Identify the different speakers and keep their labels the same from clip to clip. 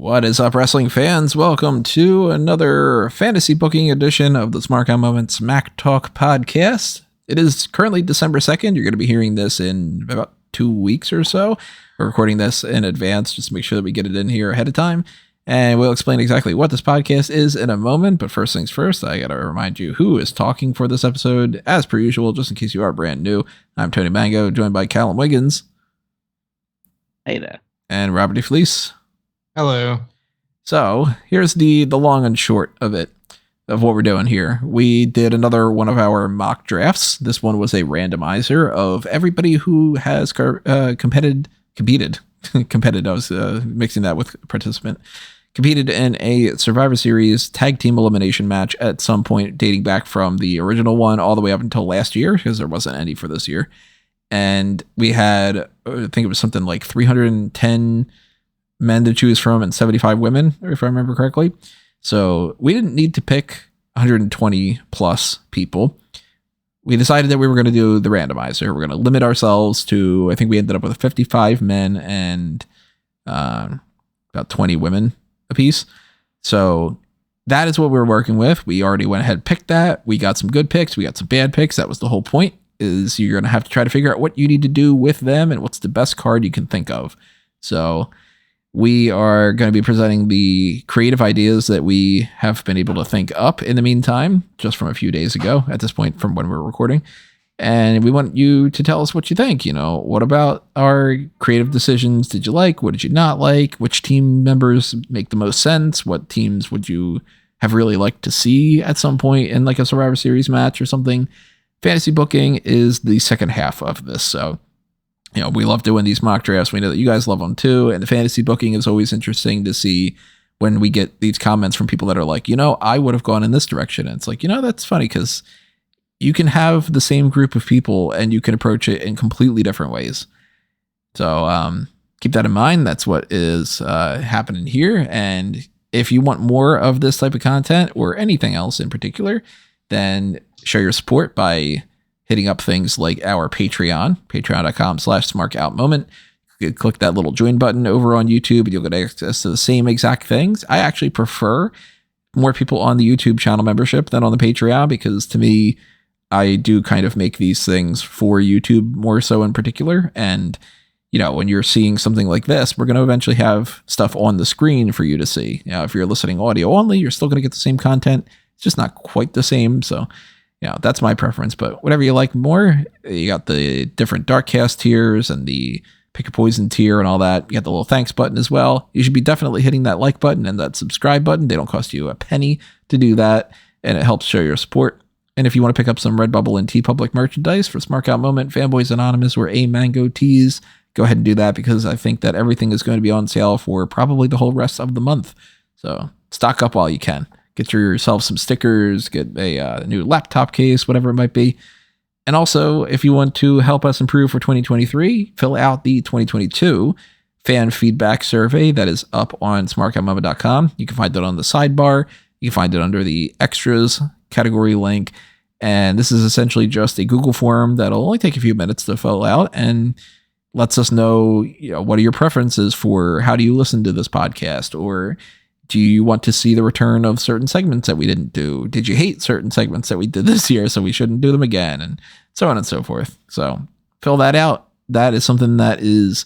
Speaker 1: What is up, wrestling fans? Welcome to another fantasy booking edition of the Smark Smack Talk podcast. It is currently December 2nd. You're going to be hearing this in about 2 weeks or so. We're recording this in advance just to make sure that we get it in here ahead of time. And we'll explain exactly what this podcast is in a moment. But first things first, I got to remind you who is talking for this episode. As per usual, just in case you are brand new, I'm Tony Mango, joined by Callum Wiggins.
Speaker 2: Hey there.
Speaker 1: And Robert E. Fleece.
Speaker 3: Hello.
Speaker 1: So here's the long and short of it, of what we're doing here. We did another one of our mock drafts. This one was a randomizer of everybody who has competed. I was mixing that with participant. Competed in a Survivor Series tag team elimination match at some point dating back from the original one all the way up until last year, because there wasn't any for this year. And we had, I think it was something like 310 men to choose from and 75 women, if I remember correctly. So we didn't need to pick 120 plus people. We decided that we were going to do the randomizer. We're going to limit ourselves to, I think we ended up with 55 men and about 20 women apiece. So that is what we're working with. We already went ahead and picked that. We got some good picks. We got some bad picks. That was the whole point, is you're going to have to try to figure out what you need to do with them and what's the best card you can think of. So we are going to be presenting the creative ideas that we have been able to think up in the meantime, just from a few days ago at this point from when we're recording. And we want you to tell us what you think. You know, what about our creative decisions did you like? What did you not like? Which team members make the most sense? What teams would you have really liked to see at some point in like a Survivor Series match or something? Fantasy booking is the second half of this. So, you know, we love doing these mock drafts. We know that you guys love them too. And the fantasy booking is always interesting to see when we get these comments from people that are like, you know, I would have gone in this direction. And it's like, you know, that's funny because you can have the same group of people and you can approach it in completely different ways. So keep that in mind. That's what is happening here. And if you want more of this type of content or anything else in particular, then show your support by hitting up things like our Patreon, patreon.com/smarkoutmoment. You can click that little join button over on YouTube and you'll get access to the same exact things. I actually prefer more people on the YouTube channel membership than on the Patreon, because to me, I do kind of make these things for YouTube more so in particular. And, you know, when you're seeing something like this, we're going to eventually have stuff on the screen for you to see. You know, if you're listening audio only, you're still going to get the same content. It's just not quite the same. So, yeah, that's my preference, but whatever you like more, you got the different Darkcast tiers and the Pick a Poison tier and all that. You got the little thanks button as well. You should be definitely hitting that like button and that subscribe button. They don't cost you a penny to do that, and it helps show your support. And if you want to pick up some Redbubble and TeePublic merchandise for Smark Out Moment, Fanboys Anonymous, or A Mango Tees, go ahead and do that, because I think that everything is going to be on sale for probably the whole rest of the month. So stock up while you can. Get yourself some stickers, get a new laptop case, whatever it might be. And also, if you want to help us improve for 2023, fill out the 2022 fan feedback survey that is up on smarkoutmoment.com. You can find it on the sidebar. You can find it under the extras category link. And this is essentially just a Google form that'll only take a few minutes to fill out and lets us know, you know, what are your preferences for how do you listen to this podcast, or do you want to see the return of certain segments that we didn't do? Did you hate certain segments that we did this year, so we shouldn't do them again? And so on and so forth. So fill that out. That is something that is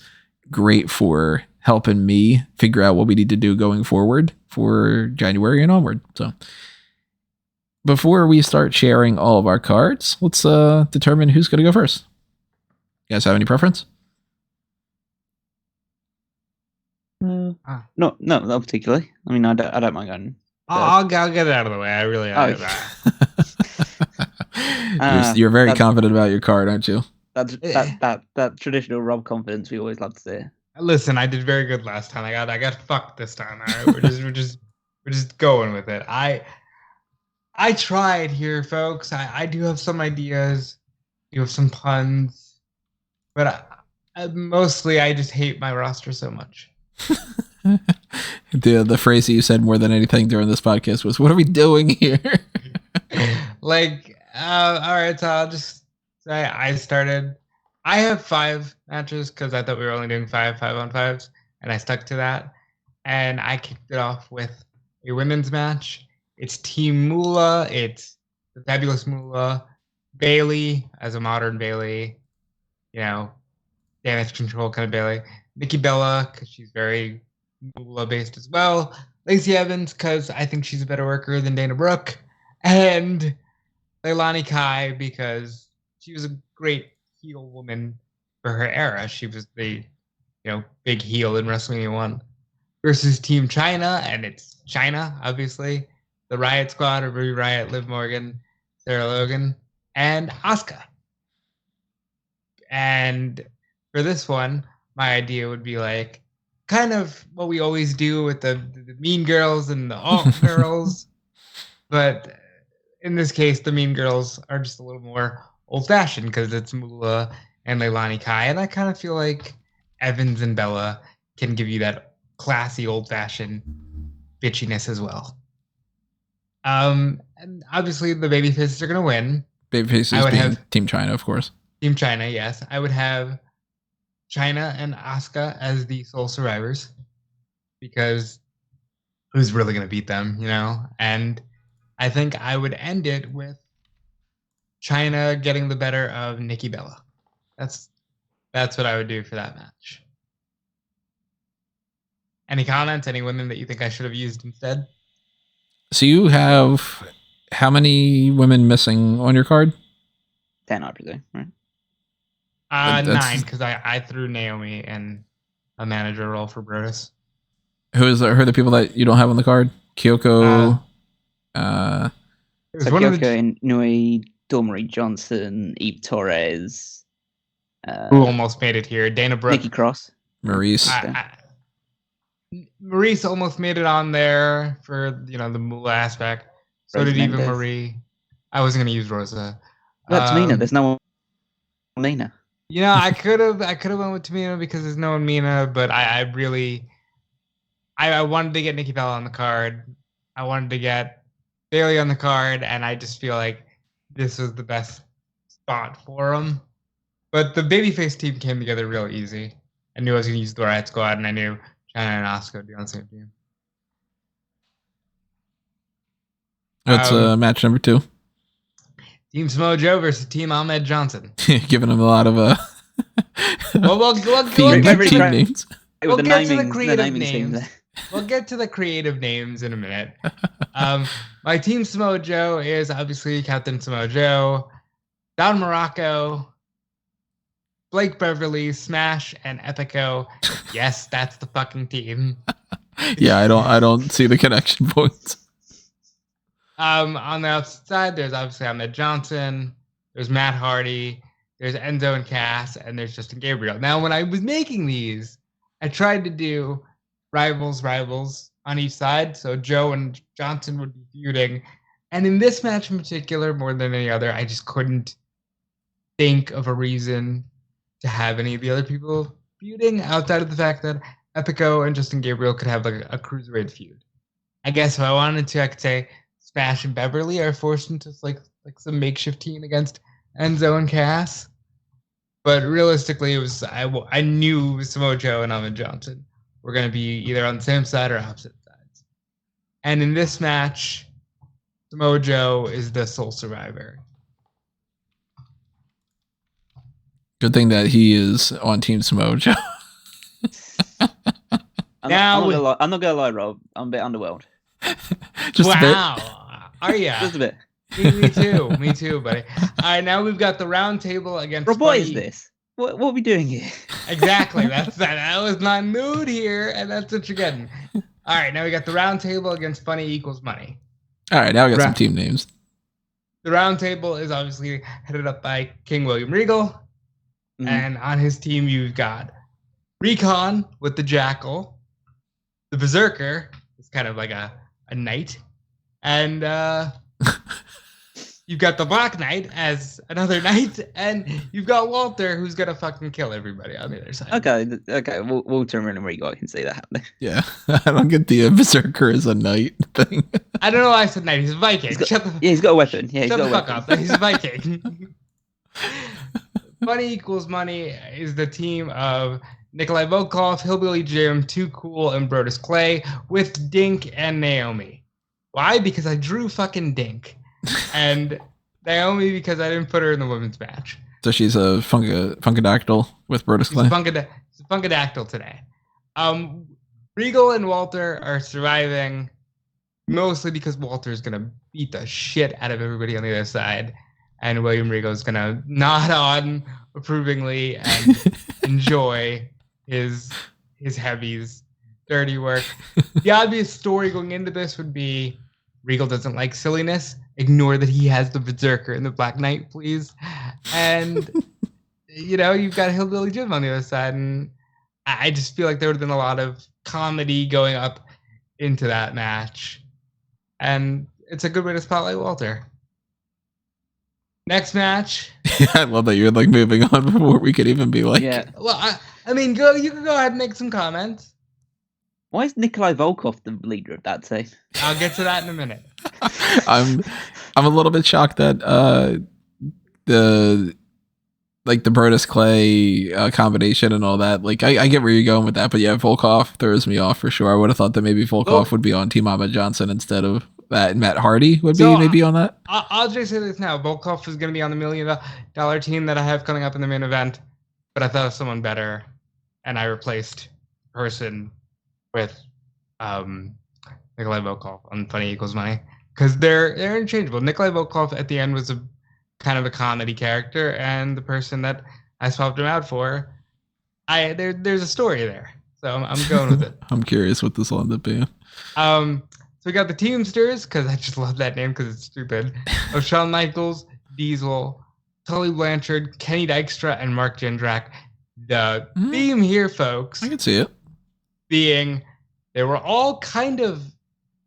Speaker 1: great for helping me figure out what we need to do going forward for January and onward. So before we start sharing all of our cards, let's determine who's going to go first. You guys have any preference?
Speaker 2: No, not particularly. I mean, I don't mind going.
Speaker 3: I'll get it out of the way. I really like
Speaker 2: that.
Speaker 1: You're very confident about your card, aren't you?
Speaker 2: That traditional Rob confidence we always love to see.
Speaker 3: Listen, I did very good last time. I got fucked this time. All right, we're just going with it. I tried here, folks. I do have some ideas. You have some puns, but mostly I just hate my roster so much.
Speaker 1: The phrase that you said more than anything during this podcast was, what are we doing here?
Speaker 3: All right, so I'll just say I have 5 matches because I thought we were only doing 5 on 5s, and I stuck to that. and I kicked it off with a women's match. It's Team Moolah. It's the fabulous Moolah, Bailey as a modern Bailey, damage control kind of Bailey. Nikki Bella, because she's very Moolah based as well. Lacey Evans, because I think she's a better worker than Dana Brooke. And Leilani Kai, because she was a great heel woman for her era. She was the, big heel in WrestleMania 1. Versus Team China, and it's China, obviously. The Riot Squad of Ruby Riott, Liv Morgan, Sarah Logan, and Asuka. And for this one, my idea would be like kind of what we always do with the mean girls and the alt girls. But in this case, the mean girls are just a little more old-fashioned because it's Moolah and Leilani Kai. And I kind of feel like Evans and Bella can give you that classy, old-fashioned bitchiness as well. And obviously, the babyfaces are going to win.
Speaker 1: Babyfaces being Team China, of course. Team
Speaker 3: China, yes. I would have China and Asuka as the sole survivors because who's really going to beat them, And I think I would end it with China getting the better of Nikki Bella. That's what I would do for that match. Any comments? Any women that you think I should have used instead?
Speaker 1: So you have how many women missing on your card?
Speaker 2: 10, I presume, right?
Speaker 3: 9, because I threw Naomi in a manager role for Brodus.
Speaker 1: Who are the people that you don't have on the card? Kyoko.
Speaker 2: So Kyoko, Inui, Dormery Johnson, Eve Torres.
Speaker 3: Who almost made it here? Dana Brooke.
Speaker 2: Nikki Cross.
Speaker 1: Maurice.
Speaker 3: Maurice almost made it on there for the Moolah aspect. So
Speaker 2: Rose
Speaker 3: did
Speaker 2: Mendes.
Speaker 3: even Marie. I wasn't gonna use Rosa.
Speaker 2: That's Tamina. There's no one. Tamina.
Speaker 3: I could have went with Tamina because there's no one Mina, but I really wanted to get Nikki Bella on the card. I wanted to get Bailey on the card, and I just feel like this was the best spot for them. But the babyface team came together real easy. I knew I was gonna use the Riot Squad, and I knew China and Asuka would be on the same team.
Speaker 1: That's match number 2.
Speaker 3: Team Samoa Joe versus Team Ahmed Johnson.
Speaker 1: Giving them a lot of
Speaker 3: we'll
Speaker 1: team names.
Speaker 3: We'll get to the creative names. We'll get to the creative names in a minute. My Team Samoa Joe is obviously Captain Samoa Joe, Don Morocco, Blake Beverly, Smash, and Epico. Yes, that's the fucking team.
Speaker 1: Yeah, I don't see the connection points.
Speaker 3: On the outside, there's obviously Ahmed Johnson, there's Matt Hardy, there's Enzo and Cass, and there's Justin Gabriel. Now, when I was making these, I tried to do rivals on each side, so Joe and Johnson would be feuding. And in this match in particular, more than any other, I just couldn't think of a reason to have any of the other people feuding outside of the fact that Epico and Justin Gabriel could have like a cruiserweight feud. I guess if I wanted to, I could say Smash and Beverly are forced into like some makeshift team against Enzo and Cass. But realistically, it was I knew Samoa Joe and Ahmed Johnson were going to be either on the same side or opposite sides. And in this match, Samoa Joe is the sole survivor.
Speaker 1: Good thing that he is on Team Samoa Joe.
Speaker 2: I'm not gonna lie, Rob. I'm a bit underwhelmed.
Speaker 1: Just a bit.
Speaker 3: Wow. Are you?
Speaker 2: Just a bit.
Speaker 3: Me too, buddy. All right, now we've got the round table against
Speaker 2: Rob, what is this? What are we doing here?
Speaker 3: Exactly. I was not in the mood here, and that's what you're getting. All right, now we got the round table against Funny Equals Money.
Speaker 1: All right, now we got some team names.
Speaker 3: The round table is obviously headed up by King William Regal. Mm-hmm. And on his team, you've got Recon with the Jackal. The Berserker is kind of like a knight. And you've got the Black Knight as another knight. And you've got Walter, who's going to fucking kill everybody on the other side.
Speaker 2: Okay. Walter and Regal, I can see that happening.
Speaker 1: Yeah. I don't get the Berserker as a knight thing.
Speaker 3: I don't know why I said knight. He's a Viking.
Speaker 2: He's got a weapon. Yeah,
Speaker 3: shut the fuck up. He's a Viking. Funny Equals Money is the team of Nikolai Volkov, Hillbilly Jim, Too Cool, and Brodus Clay with Dink and Naomi. Why? Because I drew fucking Dink. And Naomi because I didn't put her in the women's match.
Speaker 1: So she's a funkadactyl with Brodus Clay.
Speaker 3: She's a funkadactyl today. Regal and Walter are surviving mostly because Walter is going to beat the shit out of everybody on the other side. And William Regal is going to nod on approvingly and enjoy his heavies dirty work. The obvious story going into this would be Regal doesn't like silliness. Ignore that he has the Berserker and the Black Knight, please. And, you've got Hillbilly Jim on the other side. And I just feel like there would have been a lot of comedy going up into that match. And it's a good way to spotlight Walter. Next match.
Speaker 1: I love that you're like moving on before we could even be like.
Speaker 2: Yeah.
Speaker 3: Well, you can go ahead and make some comments.
Speaker 2: Why is Nikolai Volkov the leader of that team?
Speaker 3: I'll get to that in a minute.
Speaker 1: I'm a little bit shocked that the Brodus Clay combination and all that. Like I get where you're going with that, but yeah, Volkov throws me off for sure. I would have thought that maybe Volkov would be on Team Ahmed Johnson instead of that, and Matt Hardy would be maybe on that.
Speaker 3: I'll just say this now: Volkov is going to be on the $1 million team that I have coming up in the main event, but I thought of someone better, and I replaced person with Nikolai Volkov on Funny Equals Money because they're interchangeable. Nikolai Volkov at the end was a kind of a comedy character, and the person that I swapped him out for, there's a story there, so I'm going with it.
Speaker 1: I'm curious what this will end up being.
Speaker 3: So we got the Teamsters, because I just love that name because it's stupid, of Shawn Michaels, Diesel, Tully Blanchard, Kenny Dykstra, and Mark Jindrak. The theme here, folks,
Speaker 1: I can see it,
Speaker 3: being they were all kind of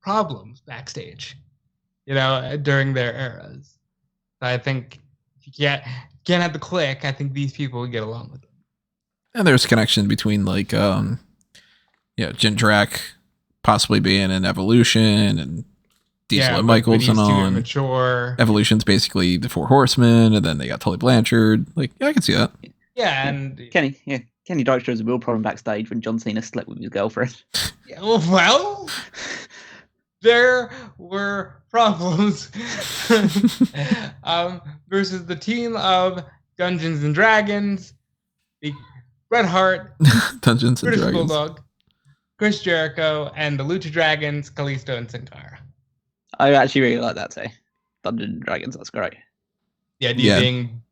Speaker 3: problems backstage, during their eras. So I think if you can't have the click, I think these people would get along with it.
Speaker 1: And there's connection between Jindrak possibly being in Evolution and Diesel and Michaels and all.
Speaker 3: Mature.
Speaker 1: Evolution's basically the Four Horsemen, and then they got Tully Blanchard. Like, yeah, I can see that.
Speaker 3: Yeah, and
Speaker 2: Kenny Dykstra has a real problem backstage when John Cena slept with his girlfriend.
Speaker 3: Yeah, well, there were problems versus the team of Dungeons and Dragons, the Bret Hart,
Speaker 1: Dungeons and
Speaker 3: British
Speaker 1: Dragons,
Speaker 3: Bulldog, Chris Jericho, and the Lucha Dragons, Kalisto and Sin Cara.
Speaker 2: I actually really like that too. Dungeons and Dragons, that's great.
Speaker 3: The idea being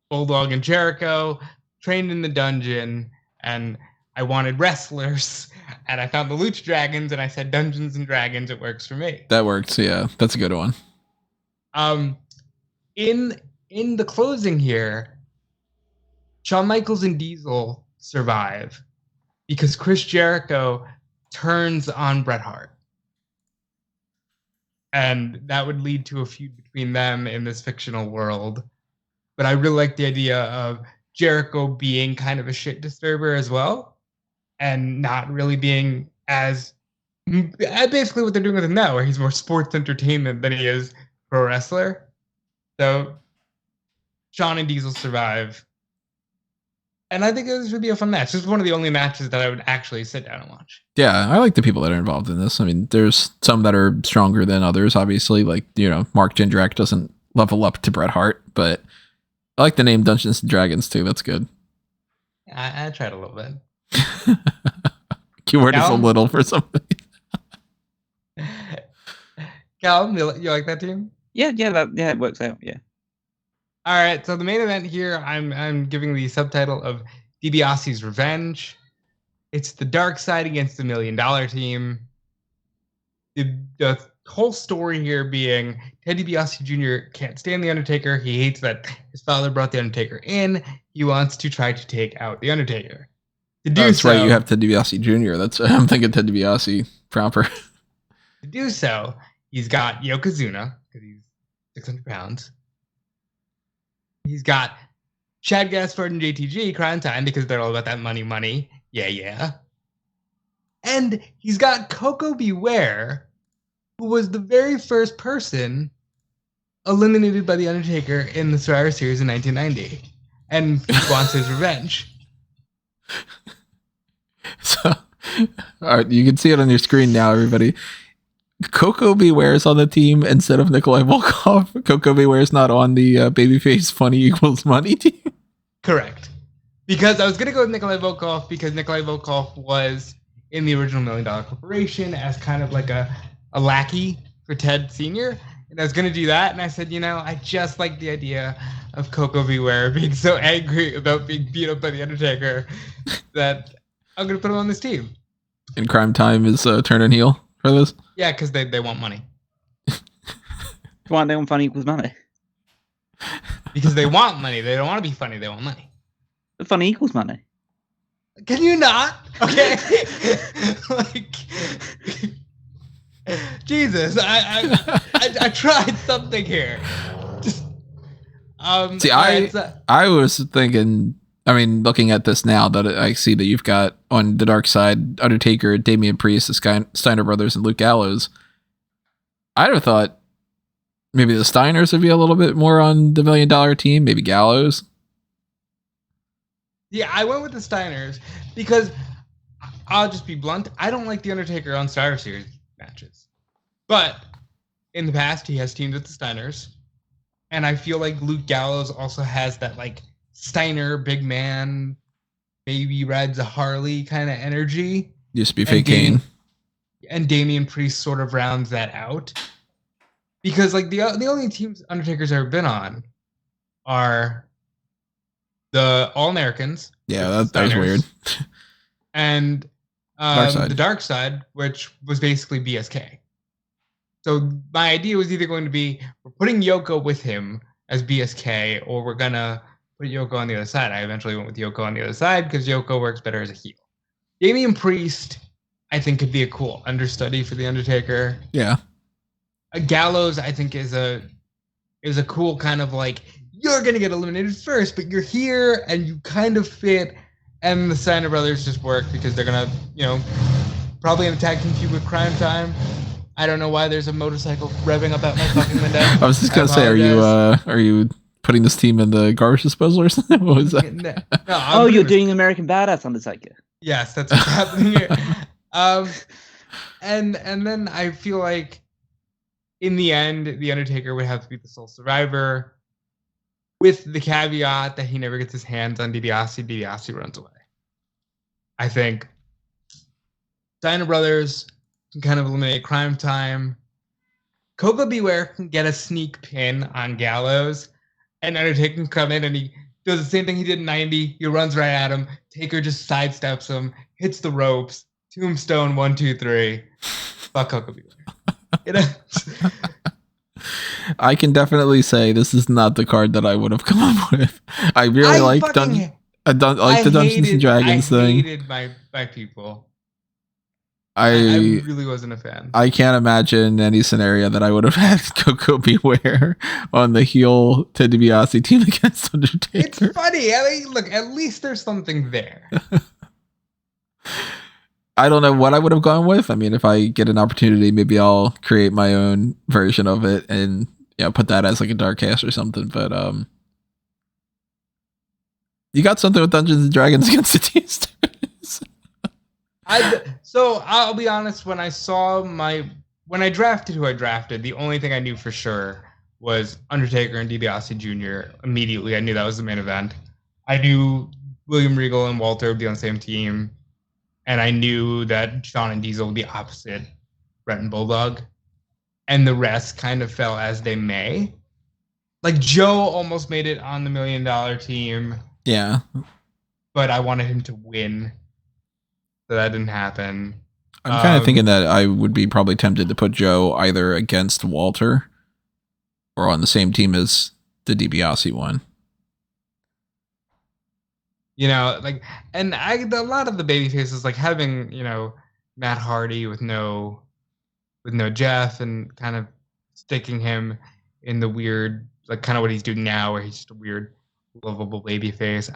Speaker 3: Bulldog and Jericho trained in the dungeon, and I wanted wrestlers, and I found the Lucha Dragons, and I said Dungeons and Dragons. It works for me.
Speaker 1: That works. Yeah, that's a good one.
Speaker 3: In the closing here, Shawn Michaels and Diesel survive because Chris Jericho turns on Bret Hart. And that would lead to a feud between them in this fictional world. But I really like the idea of Jericho being kind of a shit disturber as well, and not really being as basically what they're doing with him now, where he's more sports entertainment than he is pro wrestler. So Shawn and Diesel survive. And I think this would be a fun match. This is one of the only matches that I would actually sit down and watch.
Speaker 1: Yeah, I like the people that are involved in this. I mean, there's some that are stronger than others, obviously. Like, Mark Jindrak doesn't level up to Bret Hart, but I like the name Dungeons and Dragons too. That's good.
Speaker 3: I tried a little bit.
Speaker 1: Keyword is a little for something.
Speaker 3: Callum, you like that team?
Speaker 2: Yeah, it works out. Yeah.
Speaker 3: All right, so the main event here, I'm giving the subtitle of DiBiase's Revenge. It's the dark side against the $1 million team. The whole story here being Ted DiBiase Jr. can't stand The Undertaker. He hates that his father brought The Undertaker in. He wants to try to take out The Undertaker.
Speaker 1: That's right, you have Ted DiBiase Jr. I'm thinking Ted DiBiase proper.
Speaker 3: To do so, he's got Yokozuna, because he's 600 pounds. He's got Chad Gaspard and JTG Crime Time because they're all about that money. Yeah. And he's got Coco Beware, who was the very first person eliminated by The Undertaker in the Survivor Series in 1990. And he wants his revenge.
Speaker 1: All right, you can see it on your screen now, everybody. Coco Beware's on the team instead of Nikolai Volkov. Coco Beware's not on the babyface funny equals money team.
Speaker 3: Correct. Because I was going to go with Nikolai Volkov because Nikolai Volkov was in the original $1 Million Corporation as kind of like a lackey for Ted Sr. And I was going to do that. And I said, I just like the idea of Coco Beware being so angry about being beat up by The Undertaker that I'm going to put him on this team.
Speaker 1: And Crime Time is turning heel for this?
Speaker 3: Yeah, because they want money.
Speaker 2: Why they want funny equals money?
Speaker 3: Because they want money. They don't want to be funny. They want money.
Speaker 2: The funny equals money.
Speaker 3: Can you not? Okay. Like, Jesus, I tried something here. Just,
Speaker 1: see, I was thinking. I mean, looking at this now, that I see that you've got on the dark side Undertaker, Damian Priest, the Steiner brothers, and Luke Gallows. I'd have thought maybe the Steiners would be a little bit more on the $1 Million team. Maybe Gallows.
Speaker 3: Yeah, I went with the Steiners because I'll just be blunt. I don't like the Undertaker on Survivor Series matches, but in the past he has teamed with the Steiners, and I feel like Luke Gallows also has that like Steiner big man, baby rides a Harley kind of energy.
Speaker 1: Used to be fake Kane.
Speaker 3: And Damian Priest sort of rounds that out. Because like the only teams Undertaker's ever been on are the All-Americans.
Speaker 1: Yeah, that was weird.
Speaker 3: And the Dark Side, which was basically BSK. So my idea was either going to be we're putting Yoko with him as BSK, or we're gonna put Yoko on the other side. I eventually went with Yoko on the other side because Yoko works better as a heel. Damian Priest, I think, could be a cool understudy for the Undertaker.
Speaker 1: Yeah.
Speaker 3: Gallows, I think, is a cool kind of like, you're gonna get eliminated first, but you're here and you kind of fit. And the Steiner brothers just work because they're gonna, probably an tag team feud with Crime Time. I don't know why there's a motorcycle revving up out my fucking window.
Speaker 1: I was just gonna say, are you putting this team in the garbage disposal or something? What was that?
Speaker 2: No, you're doing American Badass Undertaker.
Speaker 3: Yes, that's what's happening here. And then I feel like in the end, the Undertaker would have to be the sole survivor, with the caveat that he never gets his hands on DiBiase. DiBiase runs away. I think Steiner brothers can kind of eliminate Crime Time. Coco Beware can get a sneak pin on Gallows, and Undertaker can come in and he does the same thing he did in 90. He runs right at him. Taker just sidesteps him, hits the ropes. Tombstone, 1, 2, 3. Fuck Coco Beware.
Speaker 1: I can definitely say this is not the card that I would have come up with. I really like the Dungeons and Dragons thing.
Speaker 3: I hated my people. I really wasn't a fan.
Speaker 1: I can't imagine any scenario that I would have had Coco Beware on the heel Ted DiBiase team against Undertaker.
Speaker 3: It's funny. I mean, look, at least there's something there.
Speaker 1: I don't know what I would have gone with. I mean, if I get an opportunity, maybe I'll create my own version of it and put that as like a dark cast or something. But you got something with Dungeons and Dragons against the Teamsters.
Speaker 3: So I'll be honest. When I drafted who I drafted, the only thing I knew for sure was Undertaker and DiBiase Jr. Immediately, I knew that was the main event. I knew William Regal and Walter would be on the same team. And I knew that Shawn and Diesel would be opposite Bret and Bulldog. And the rest kind of fell as they may. Like, Joe almost made it on the $1 Million team.
Speaker 1: Yeah.
Speaker 3: But I wanted him to win. So that didn't happen.
Speaker 1: I'm kind of thinking that I would be probably tempted to put Joe either against Walter or on the same team as the DiBiase one.
Speaker 3: And a lot of the baby faces, like having, Matt Hardy with no Jeff and kind of sticking him in the weird, like kind of what he's doing now, where he's just a weird, lovable baby face.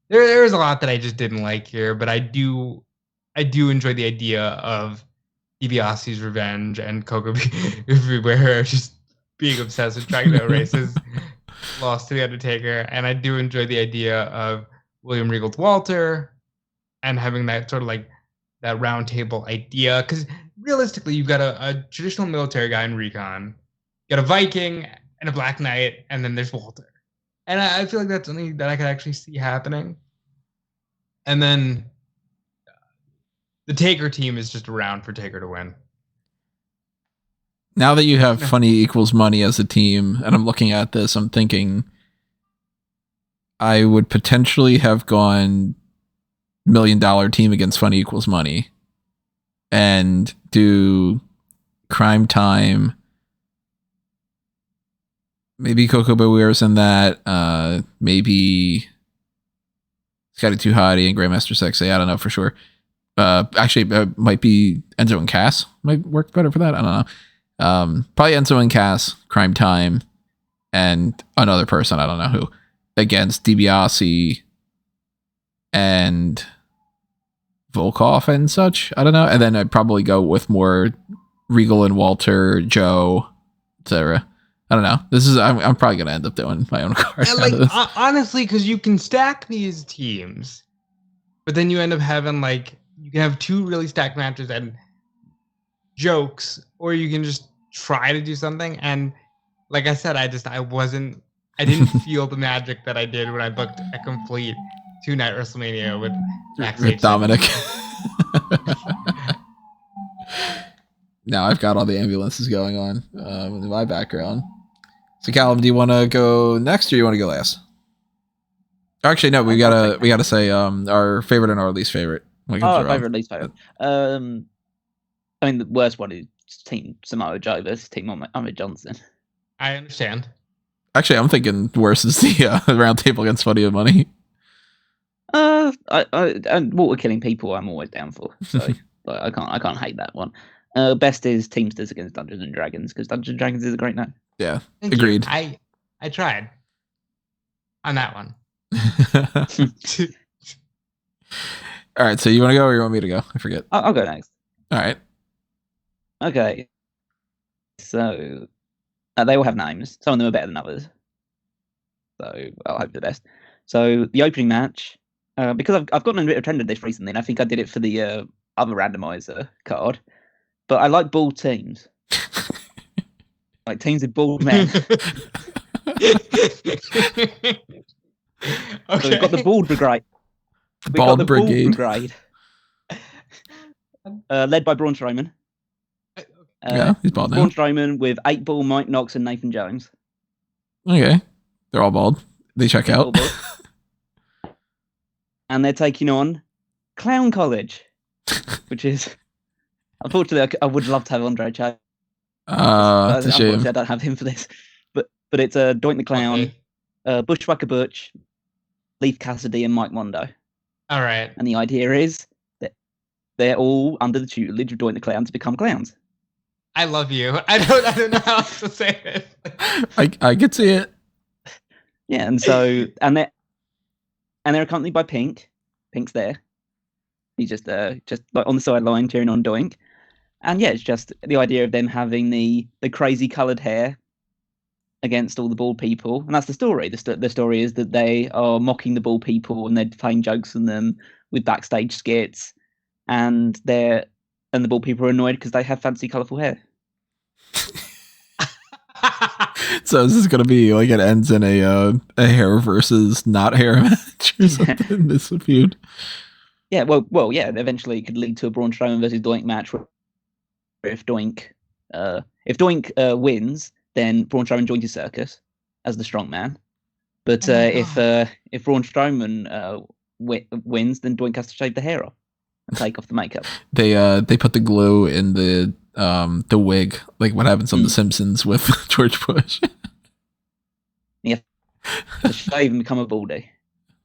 Speaker 3: There's a lot that I just didn't like here, but I do enjoy the idea of DiBiase's revenge and Coco Beware just being obsessed with trying to erase his loss to the Undertaker, and I do enjoy the idea of William Regal's Walter and having that sort of like that round table idea, because realistically, you've got a traditional military guy in recon, you got a Viking and a Black Knight, and then there's Walter. And I feel like that's something that I could actually see happening. And then the Taker team is just around for Taker to win.
Speaker 1: Now that you have funny equals money as a team, and I'm looking at this, I'm thinking I would potentially have gone $1 million team against funny equals money and do crime time. Maybe Coco Bewure's in that. Maybe Scotty Too Hottie and Grandmaster Sexy. I don't know for sure. Actually, might be Enzo and Cass. Might work better for that. I don't know. Probably Enzo and Cass, Crime Time, and another person, I don't know who, against DiBiase and Volkov and such. I don't know. And then I'd probably go with more Regal and Walter, Joe, etc. I don't know. I'm probably gonna end up doing my own card.
Speaker 3: Like honestly, because you can stack these teams, but then you end up having you can have two really stacked matches and jokes, or you can just try to do something. And like I said, I didn't feel the magic that I did when I booked a complete 2-night WrestleMania with
Speaker 1: Dominic. Now I've got all the ambulances going on in my background. So Callum, do you want to go next or you want to go last? Actually, no. We gotta say our favorite and our least favorite.
Speaker 2: Favorite, least favorite. I mean, the worst one is Team Samoa Joe versus Team Ahmed Johnson.
Speaker 3: I understand.
Speaker 1: Actually, I'm thinking worse is the round table against Funny and Money.
Speaker 2: And water killing people, I'm always down for. So I can't hate that one. Best is Teamsters against Dungeons and Dragons, because Dungeons and Dragons is a great name.
Speaker 1: Yeah,
Speaker 3: Thank
Speaker 1: agreed.
Speaker 3: You. I tried on that one.
Speaker 1: All right, so you want to go or you want me to go? I forget.
Speaker 2: I'll go next.
Speaker 1: All right.
Speaker 2: Okay. So they all have names. Some of them are better than others. So I'll hope for the best. So the opening match, because I've gotten a bit of trend of this recently, and I think I did it for the other randomizer card. But I like bald teams. Like teams with bald men.
Speaker 3: Okay.
Speaker 2: So we've got the bald brigade.
Speaker 1: Bald Brigade.
Speaker 2: Led by Braun Strowman.
Speaker 1: Yeah, he's bald now.
Speaker 2: Braun Strowman with 8-Ball, Mike Knox, and Nathan Jones.
Speaker 1: Okay. They're all bald. They check out.
Speaker 2: And they're taking on Clown College, which is... Unfortunately, I would love to have Andre Chase.
Speaker 1: It's a shame.
Speaker 2: I don't have him for this. But it's Doink the Clown, Bushwhacker Butch, Leif Cassidy, and Mike Mondo.
Speaker 3: All right.
Speaker 2: And the idea is that they're all under the tutelage of Doink the Clown to become clowns.
Speaker 3: I love you. I don't know how else to say it.
Speaker 1: I could see it.
Speaker 2: Yeah, and so they're accompanied by Pink. Pink's there. He's just like on the sideline cheering on Doink. And yeah, it's just the idea of them having the crazy coloured hair against all the bald people, and that's the story. The story is that they are mocking the bald people and they're playing jokes on them with backstage skits, and the bald people are annoyed because they have fancy, colourful hair.
Speaker 1: So this is gonna be like it ends in a hair versus not hair match or something. This feud.
Speaker 2: Yeah, well, yeah. Eventually, it could lead to a Braun Strowman versus Doink match. Where if Doink wins, then Braun Strowman joins his circus as the strong man. But if Braun Strowman wins, then Doink has to shave the hair off and take off the makeup.
Speaker 1: They put the glue in the wig, like what happens on The Simpsons with George Bush.
Speaker 2: Yeah, to shave and become a baldy.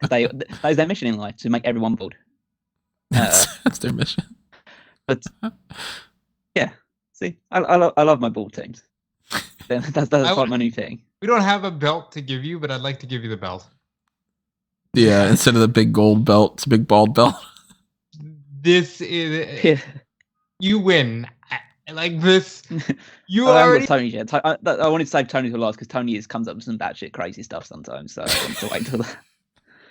Speaker 2: That's their mission in life, to make everyone bald.
Speaker 1: That's their mission.
Speaker 2: But yeah, see, I love my bald teams. That's like my new thing.
Speaker 3: We don't have a belt to give you, but I'd like to give you the belt.
Speaker 1: Yeah, instead of the big gold belt, it's a big bald belt.
Speaker 3: This is you win. Like this, you already.
Speaker 2: Tony yet. I wanted to save Tony to last because Tony comes up with some batshit crazy stuff sometimes. So I want to wait till that.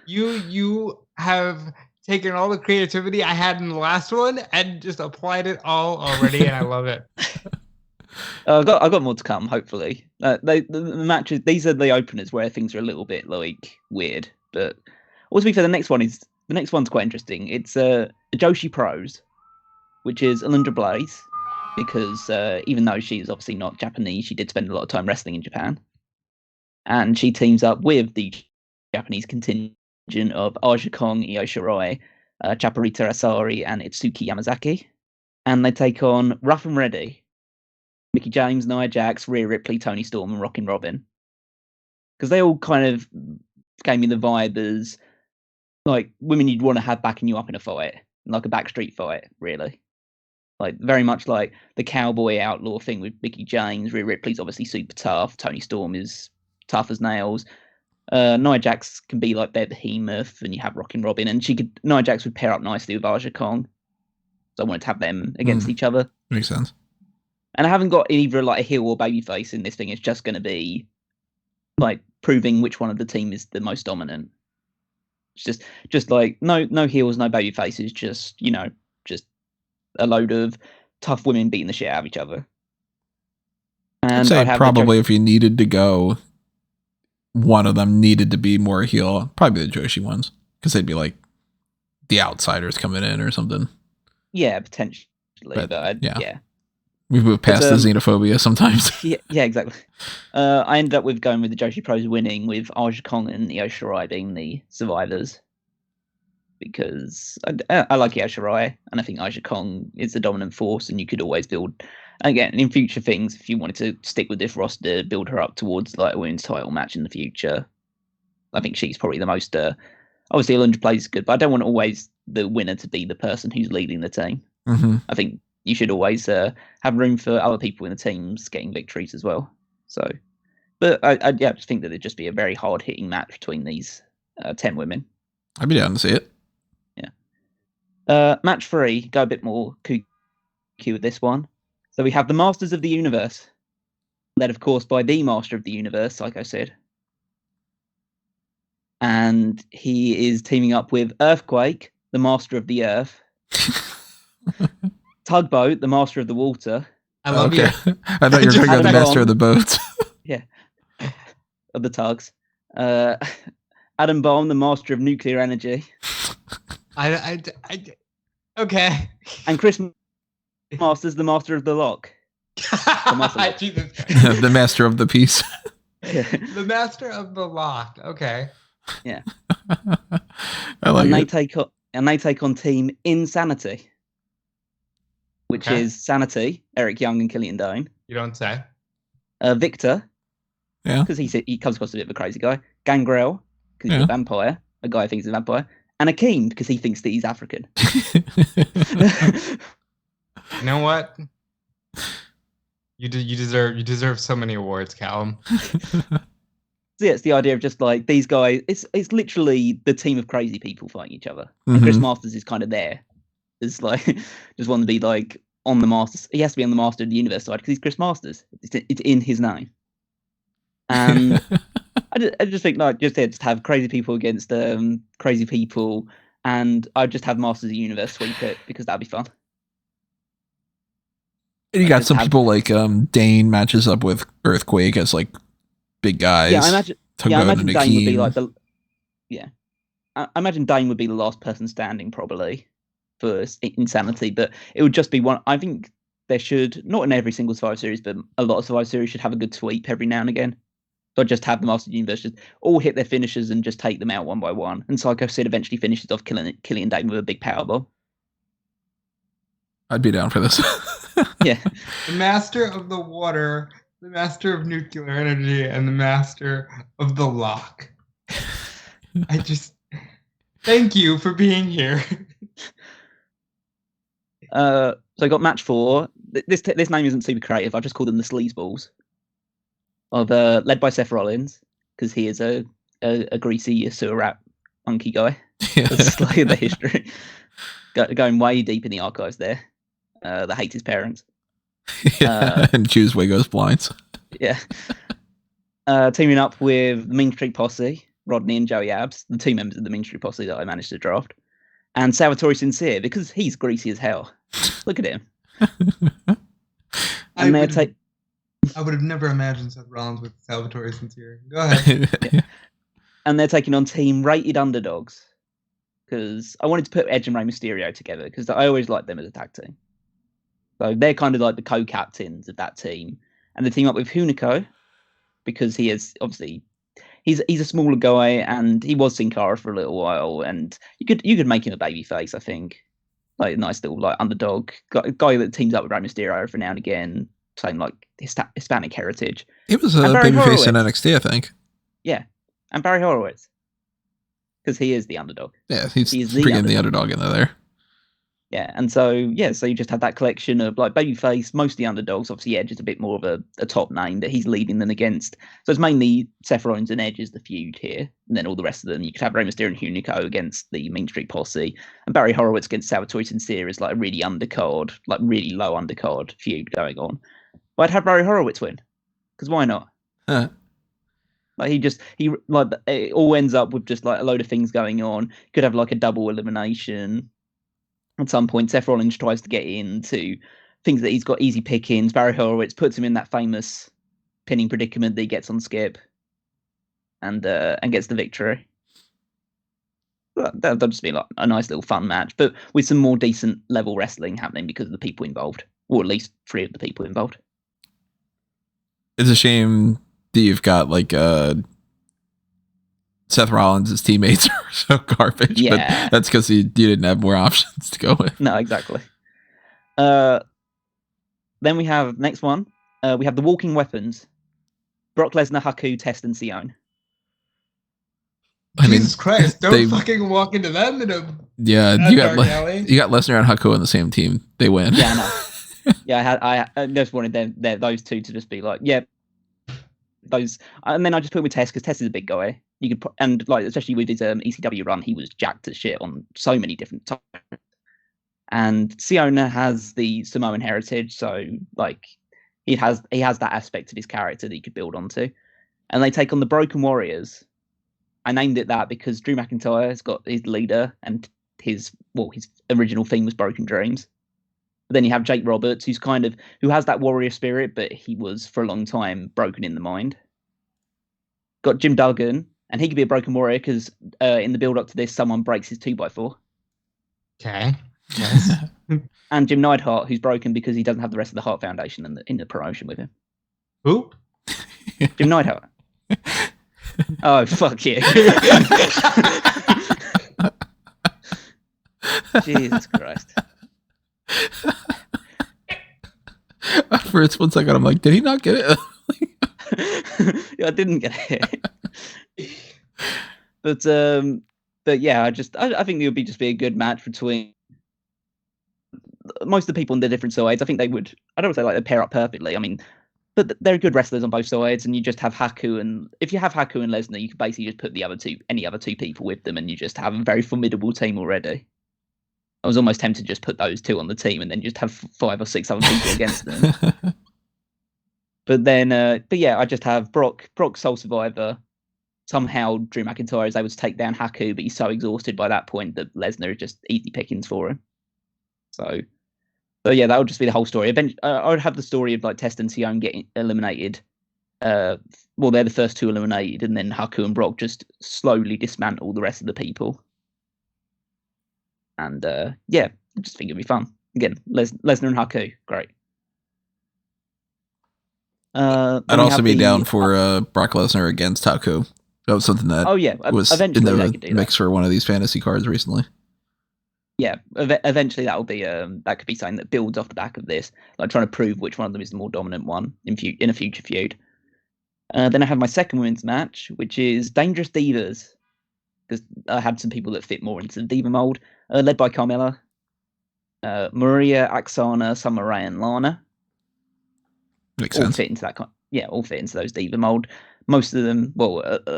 Speaker 3: You have taken all the creativity I had in the last one and just applied it all already, and I love it.
Speaker 2: I've got more to come. Hopefully, the matches. These are the openers where things are a little bit like weird. But also, for the next one's quite interesting. It's a Joshi Pros, which is Alundra Blaze, because even though she's obviously not Japanese, she did spend a lot of time wrestling in Japan, and she teams up with the Japanese contingent of Aja Kong, Io Shirai, Chaparita Asari, and Itsuki Yamazaki, and they take on Rough and Ready, Mickey James, Nia Jax, Rhea Ripley, Toni Storm, and Rockin' Robin. Because they all kind of gave me the vibe as like women you'd want to have backing you up in a fight, like a backstreet fight, really. Like very much like the cowboy outlaw thing with Mickey James. Rhea Ripley's obviously super tough. Toni Storm is tough as nails. Nia Jax can be like their behemoth, and you have Rockin' Robin, and Nia Jax would pair up nicely with Aja Kong. So I wanted to have them against each other.
Speaker 1: Makes sense.
Speaker 2: And I haven't got either like a heel or babyface in this thing. It's just going to be like proving which one of the team is the most dominant. It's just like no heels, no babyfaces. Just just a load of tough women beating the shit out of each other. And
Speaker 1: I'd say probably if you needed to go, one of them needed to be more heel. Probably the Joshi ones, because they'd be like the outsiders coming in or something.
Speaker 2: Yeah, potentially. But yeah.
Speaker 1: We move past the xenophobia sometimes.
Speaker 2: yeah, exactly. I ended up going with the Joshi Pros winning, with Aja Kong and Io Shirai being the survivors. Because I like Io Shirai, and I think Aja Kong is the dominant force, and you could always build, again, in future things, if you wanted to stick with this roster, build her up towards like a women's title match in the future. I think she's probably the most, obviously Alundra Blaze is good, but I don't want always the winner to be the person who's leading the team.
Speaker 1: Mm-hmm.
Speaker 2: I think you should always have room for other people in the teams getting victories as well. So, but I just think that it'd just be a very hard hitting match between these 10 women.
Speaker 1: I'd be down to see it.
Speaker 2: Yeah. Match 3, go a bit more kooky with this one. So we have the Masters of the Universe, led of course by the Master of the Universe, like I said. And he is teaming up with Earthquake, the Master of the Earth. Tugboat, the Master of the Water.
Speaker 3: I love you.
Speaker 1: I thought you were talking about the Master of the Boats.
Speaker 2: Yeah. Of the tugs. Adam Bomb, the Master of Nuclear Energy.
Speaker 3: Okay.
Speaker 2: And Chris Masters, the Master of the Lock.
Speaker 1: The Master of the Peace.
Speaker 3: The Master of the Lock. Okay.
Speaker 2: Yeah.
Speaker 1: I like
Speaker 2: and
Speaker 1: it.
Speaker 2: They take on Team Insanity, which is Sanity, Eric Young and Killian Dane.
Speaker 3: You don't say.
Speaker 2: Victor.
Speaker 1: Yeah.
Speaker 2: Because he comes across a bit of a crazy guy. Gangrel, because he's a vampire. A guy who thinks he's a vampire. And Akeem, because he thinks that he's African.
Speaker 3: You know what? You deserve so many awards, Callum.
Speaker 2: So yeah, it's the idea of just like these guys. It's literally the team of crazy people fighting each other. And Chris Masters is kind of there. It's like just want to be like on the Masters. He has to be on the Master of the Universe side because he's Chris Masters. It's in his name. And I just think like just have crazy people against crazy people, and I'd just have Masters of the Universe sweep it because that'd be fun.
Speaker 1: And you got some people like Dane matches up with Earthquake as like big guys.
Speaker 2: Yeah, I imagine Dane would be like I imagine Dane would be the last person standing probably for Insanity, but it would just be one. I think there should, not in every single Survivor Series, but a lot of Survivor Series should have a good sweep every now and again. So just have the Master of the Universe just all hit their finishers and just take them out one by one. And Psycho Sid eventually finishes off Killian Dane with a big powerbomb.
Speaker 1: I'd be down for this.
Speaker 2: Yeah.
Speaker 3: The Master of the Water, the Master of Nuclear Energy, and the Master of the Lock. I just thank you for being here.
Speaker 2: So I got match 4. This name isn't super creative. I've just called them the Sleazeballs. Led by Seth Rollins, because he is a greasy sewer rat monkey guy. That's like the history. Going way deep in the archives there. That hate his parents.
Speaker 1: And choose Wago's blinds.
Speaker 2: Yeah. Teaming up with the Mean Street Posse, Rodney and Joey Abs, the two members of the Mean Street Posse that I managed to draft. And Salvatore Sincere, because he's greasy as hell. Look at him.
Speaker 3: I would have never imagined Seth Rollins with Salvatore Sincere. Go ahead.
Speaker 2: Yeah. And they're taking on team rated underdogs. Because I wanted to put Edge and Rey Mysterio together, because I always liked them as a tag team. So they're kind of like the co-captains of that team. And they team up with Hunico, because he is obviously he's a smaller guy, and he was Sin Cara for a little while, and you could make him a babyface, I think. Like a nice little like underdog guy that teams up with Rey Mysterio every now and again, saying like Hispanic heritage.
Speaker 1: He was a babyface in NXT, I think.
Speaker 2: Yeah, and Barry Horowitz, because he is the underdog.
Speaker 1: Yeah, he's bringing the underdog in there.
Speaker 2: Yeah, and so you just have that collection of like babyface, mostly underdogs. Obviously, Edge is a bit more of a top name that he's leading them against. So it's mainly Seth Rollins and Edge is the feud here, and then all the rest of them. You could have Rey Mysterio and Hunico against the Mean Street Posse, and Barry Horowitz against Salvatore Sincere is like a really undercard, like really low undercard feud going on. But I'd have Barry Horowitz win, because why not? Like it all ends up with just like a load of things going on. Could have like a double elimination. At some point, Seth Rollins tries to get into things that he's got easy pickings. Barry Horowitz puts him in that famous pinning predicament that he gets on Skip, and gets the victory. That'll just be like a nice little fun match, but with some more decent level wrestling happening because of the people involved, or at least 3 of the people involved.
Speaker 1: It's a shame that you've got like Seth Rollins' teammates are so garbage, but that's because you didn't have more options to go with.
Speaker 2: No, exactly. Then we have next one. We have the Walking Weapons: Brock Lesnar, Haku, Test, and Sion.
Speaker 3: Jesus Christ! Don't fucking walk into that in a
Speaker 1: you got Lesnar and Haku on the same team. They win.
Speaker 2: Yeah, I know. Yeah, I just wanted those two to just be like, those, and then I just put him with Test because Test is a big guy. You could and like especially with his ECW run, he was jacked as shit on so many different times. And Siona has the Samoan heritage, so like he has that aspect of his character that you could build onto. And they take on the Broken Warriors. I named it that because Drew McIntyre has got his leader, and his original theme was Broken Dreams. But then you have Jake Roberts, who has that warrior spirit, but he was for a long time broken in the mind. Got Jim Duggan, and he could be a broken warrior because in the build up to this, someone breaks his 2x4.
Speaker 3: Okay. Yes.
Speaker 2: And Jim Neidhart, who's broken because he doesn't have the rest of the Hart Foundation in the promotion with him.
Speaker 3: Who?
Speaker 2: Jim Neidhart. Oh, fuck you. Jesus Christ.
Speaker 1: For 1 second, I'm like, did he not get it?
Speaker 2: Yeah, I didn't get it. But yeah, I think it would just be a good match between most of the people on the different sides. I think they would. I don't want to say like they pair up perfectly. I mean, but they're good wrestlers on both sides, and you just have Haku, and if you have Haku and Lesnar, you can basically just put any other two people with them, and you just have a very formidable team already. I was almost tempted to just put those two on the team and then just have 5 or 6 other people against them. But yeah, I just have Brock Soul Survivor. Somehow Drew McIntyre is able to take down Haku, but he's so exhausted by that point that Lesnar is just easy pickings for him. So yeah, that would just be the whole story. Eventually, I would have the story of like Test and Sion getting eliminated. They're the first 2 eliminated, and then Haku and Brock just slowly dismantle the rest of the people. And yeah, I just think it'd be fun. Again, Lesnar and Haku, great.
Speaker 1: I'd also be down for Brock Lesnar against Haku. That was something that was in the mix for one of these fantasy cards recently.
Speaker 2: Yeah, eventually that will be that could be something that builds off the back of this, like trying to prove which one of them is the more dominant one in a future feud. Then I have my second women's match, which is Dangerous Divas, because I had some people that fit more into the diva mold, led by Carmella, Maria, Aksana, Summer Rae, and Lana.
Speaker 1: Makes
Speaker 2: all
Speaker 1: sense.
Speaker 2: Fit into that all fit into those diva mold. Most of them,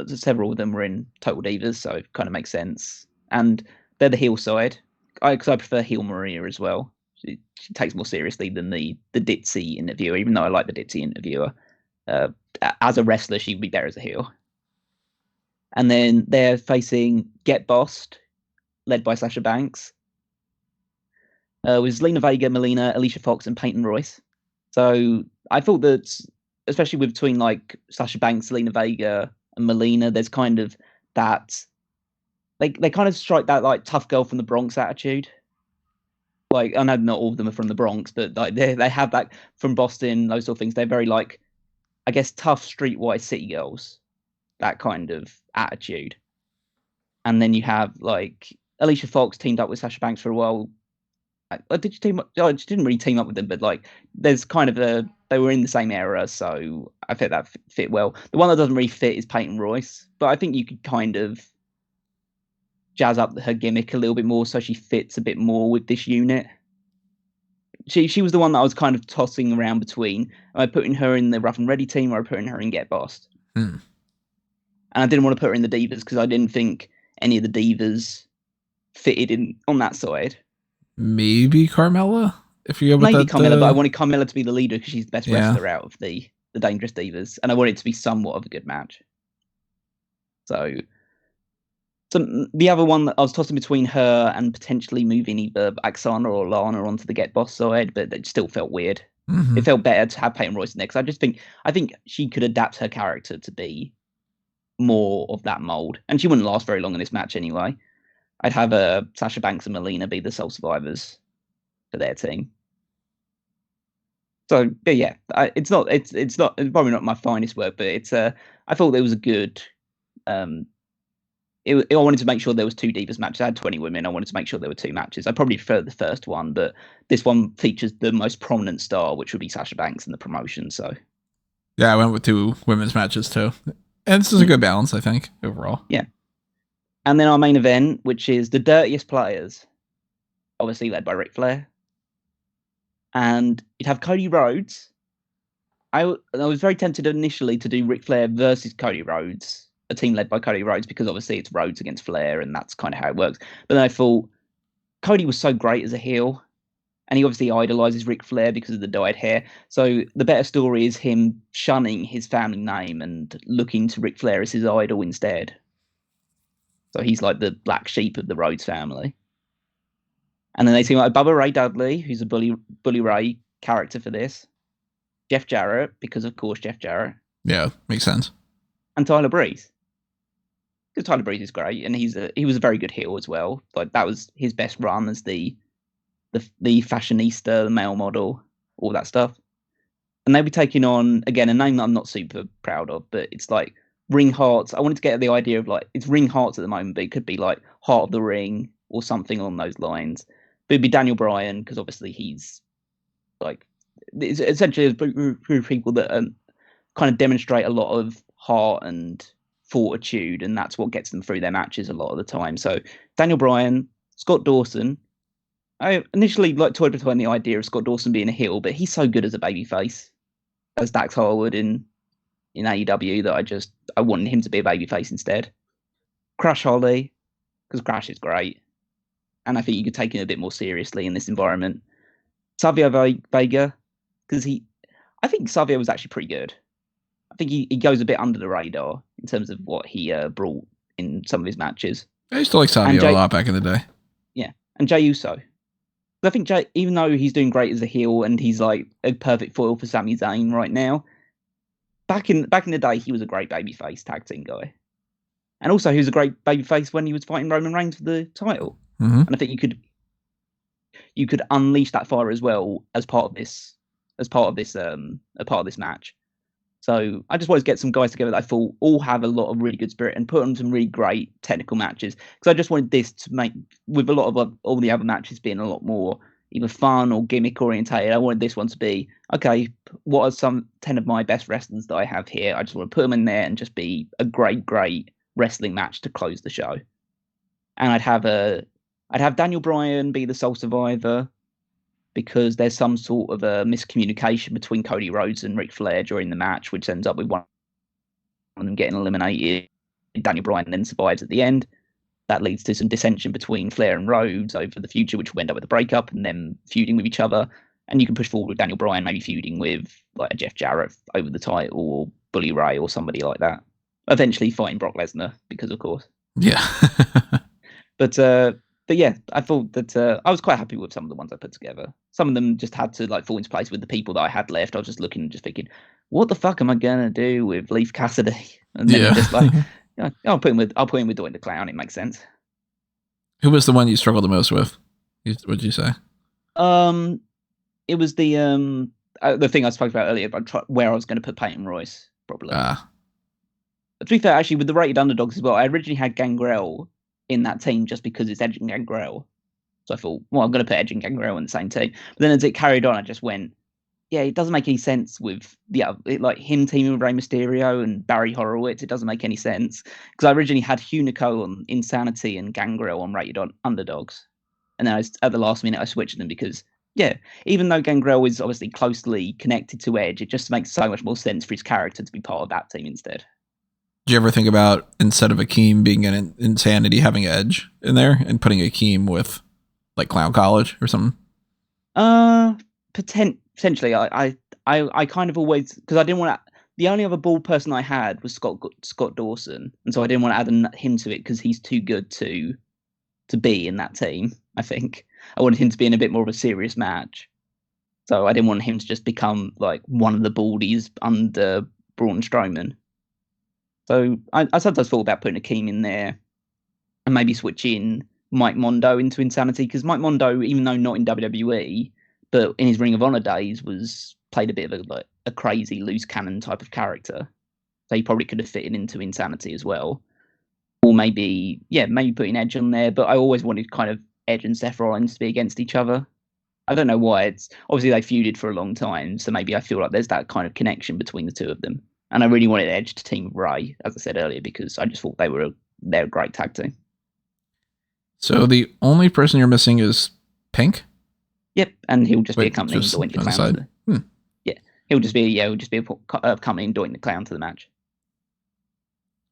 Speaker 2: several of them were in Total Divas, so it kind of makes sense. And they're the heel side. Because I prefer heel Maria as well. She takes more seriously than the ditzy interviewer, even though I like the ditzy interviewer. As a wrestler, she would be better as a heel. And then they're facing Get Bossed, led by Sasha Banks. Was Lena Vega, Melina, Alicia Fox, and Peyton Royce. So I thought that, especially between like Sasha Banks, Lena Vega, and Melina, there's kind of that. They kind of strike that like tough girl from the Bronx attitude. Like, I know not all of them are from the Bronx, but like they have that from Boston, those sort of things. They're very like, I guess, tough streetwise city girls, that kind of attitude. And then you have like Alicia Fox teamed up with Sasha Banks for a while. Did you team up? Oh, she didn't really team up with them, but like there's kind of they were in the same era, so I think that fit well. The one that doesn't really fit is Peyton Royce, but I think you could kind of jazz up her gimmick a little bit more so she fits a bit more with this unit. She was the one that I was kind of tossing around between. Am I putting her in the Rough and Ready team or am I putting her in Get Bossed? And I didn't want to put her in the Divas because I didn't think any of the Divas fitted in on that side.
Speaker 1: Maybe Carmella, if you go with
Speaker 2: maybe Carmella, but I wanted Carmella to be the leader because she's the best wrestler out of the Dangerous Divas, and I wanted it to be somewhat of a good match. So the other one that I was tossing between her and potentially moving either Oksana or Lana onto the Get Boss side, but it still felt weird. It felt better to have Peyton Royce in there because I think she could adapt her character to be more of that mold, and she wouldn't last very long in this match anyway. I'd have Sasha Banks and Melina be the sole survivors for their team. So, but yeah, it's probably not my finest work, but it's I thought there was a good. I wanted to make sure there was 2 Divas matches. I had 20 women. I wanted to make sure there were 2 matches. I probably prefer the first one, but this one features the most prominent star, which would be Sasha Banks in the promotion. So,
Speaker 1: yeah, I went with 2 women's matches too, and this is a good balance, I think, overall.
Speaker 2: Yeah. And then our main event, which is the Dirtiest Players, obviously led by Ric Flair. And you'd have Cody Rhodes. I was very tempted initially to do Ric Flair versus Cody Rhodes, a team led by Cody Rhodes, because obviously it's Rhodes against Flair, and that's kind of how it works. But then I thought Cody was so great as a heel, and he obviously idolizes Ric Flair because of the dyed hair. So the better story is him shunning his family name and looking to Ric Flair as his idol instead. So he's like the black sheep of the Rhodes family. And then they team up Bubba Ray Dudley, who's a Bully Ray character for this. Jeff Jarrett, because of course Jeff Jarrett.
Speaker 1: Yeah, makes sense.
Speaker 2: And Tyler Breeze. Because Tyler Breeze is great, and he was a very good heel as well. Like that was his best run as the fashionista, the male model, all that stuff. And they'll be taking on, again, a name that I'm not super proud of, but it's like Ring Hearts. I wanted to get the idea of like, it's Ring Hearts at the moment, but it could be like Heart of the Ring or something along those lines. But it'd be Daniel Bryan, because obviously he's like, it's essentially a group of people that kind of demonstrate a lot of heart and fortitude, and that's what gets them through their matches a lot of the time. So Daniel Bryan, Scott Dawson. I initially toyed between the idea of Scott Dawson being a heel, but he's so good as a babyface, as Dax Harwood in AEW, that I wanted him to be a babyface instead. Crash Holly, because Crash is great, and I think you could take him a bit more seriously in this environment. Savio Vega, because I think Savio was actually pretty good. I think he goes a bit under the radar in terms of what he brought in some of his matches.
Speaker 1: I used to like Savio a lot back in the day. Yeah,
Speaker 2: and Jey Uso. I think Jey, even though he's doing great as a heel and he's like a perfect foil for Sami Zayn right now, back in the day he was a great babyface tag team guy, and also he was a great babyface when he was fighting Roman Reigns for the title. And I think you could unleash that fire as well as part of this match. So I just wanted to get some guys together that I thought all have a lot of really good spirit and put on some really great technical matches. Because I just wanted this to make, with a lot of all the other matches being a lot more either fun or gimmick orientated, I wanted this one to be, okay, what are some 10 of my best wrestlers that I have here? I just want to put them in there and just be a great, great wrestling match to close the show. And I'd have Daniel Bryan be the sole survivor, because there's some sort of a miscommunication between Cody Rhodes and Ric Flair during the match, which ends up with one of them getting eliminated. Daniel Bryan then survives at the end. That leads to some dissension between Flair and Rhodes over the future, which will end up with a breakup and them feuding with each other. And you can push forward with Daniel Bryan maybe feuding with like a Jeff Jarrett over the title, or Bully Ray or somebody like that. Eventually fighting Brock Lesnar, because of course.
Speaker 1: Yeah.
Speaker 2: But But yeah, I thought that I was quite happy with some of the ones I put together. Some of them just had to like fall into place with the people that I had left. I was just looking and just thinking, what the fuck am I gonna do with Leaf Cassidy? And then just like, yeah, I'll put him with Doink the Clown. It makes sense.
Speaker 1: Who was the one you struggled the most with? What'd you say?
Speaker 2: It was the thing I spoke about earlier about where I was going to put Peyton Royce probably. But to be fair, actually, with the rated underdogs as well, I originally had Gangrel in that team just because it's Edge and Gangrel. So I thought, well, I'm going to put Edge and Gangrel in the same team. But then as it carried on, I just went, yeah, it doesn't make any sense with like him teaming with Rey Mysterio and Barry Horowitz. It doesn't make any sense because I originally had Hunico on Insanity and Gangrel on rated on underdogs, and then at the last minute I switched them because even though Gangrel is obviously closely connected to Edge, it just makes so much more sense for his character to be part of that team instead.
Speaker 1: Did you ever think about, instead of Akeem being an Insanity, having Edge in there and putting Akeem with like Clown College or something?
Speaker 2: Potentially. I kind of always, because I didn't want to. The only other bald person I had was Scott Dawson, and so I didn't want to add him to it because he's too good to be in that team. I think I wanted him to be in a bit more of a serious match, so I didn't want him to just become like one of the baldies under Braun Strowman. So I sometimes thought about putting Akeem in there and maybe switching Mike Mondo into Insanity, because Mike Mondo, even though not in WWE, but in his Ring of Honor days, played a bit of a crazy loose cannon type of character. So he probably could have fitted into Insanity as well. Or maybe putting Edge on there, but I always wanted kind of Edge and Seth Rollins to be against each other. I don't know why. It's obviously they feuded for a long time, so maybe I feel like there's that kind of connection between the two of them. And I really wanted Edge to team with Ray, as I said earlier, because I just thought they're a great tag team.
Speaker 1: So the only person you're missing is Pink?
Speaker 2: Yep, and he'll just be accompanying Doink the Clown. Yeah, he'll just be accompanying Doink the Clown to the match.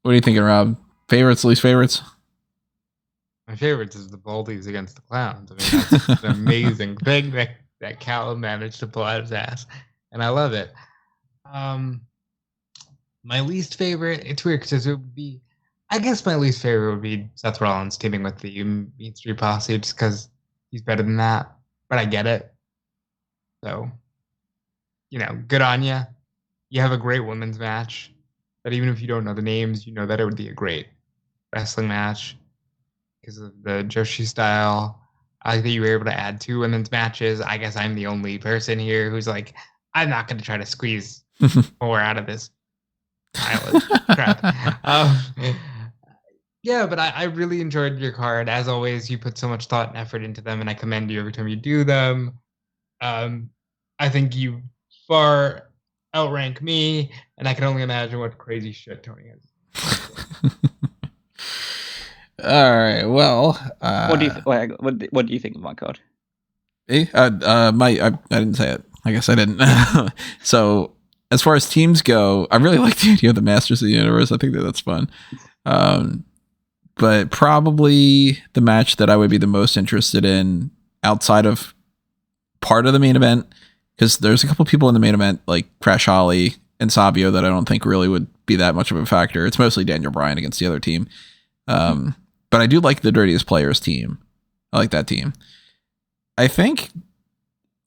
Speaker 1: What are you thinking, Rob? Favorites, least favorites?
Speaker 3: My favorites is the Baldies against the Clowns. I mean, that's an amazing thing that Callum managed to pull out his ass, and I love it. My least favorite, it's weird because it would be, I guess my least favorite would be Seth Rollins teaming with the Mean Street Posse, just because he's better than that. But I get it. So, good on you. You have a great women's match that even if you don't know the names, you know that it would be a great wrestling match because of the Joshi style. I like that you were able to add 2 women's matches. I guess I'm the only person here who's like, I'm not going to try to squeeze more out of this island crap. Yeah, but I really enjoyed your card. As always, you put so much thought and effort into them, and I commend you every time you do them. I think you far outrank me, and I can only imagine what crazy shit Tony has.
Speaker 1: All right. Well,
Speaker 2: what do you think of my card?
Speaker 1: I didn't say it. I guess I didn't. So as far as teams go, I really like the idea of the Masters of the Universe. I think that's fun. But probably the match that I would be the most interested in outside of part of the main event, because there's a couple people in the main event like Crash Holly and Sabio that I don't think really would be that much of a factor. It's mostly Daniel Bryan against the other team. But I do like the Dirtiest Players team. I like that team. I think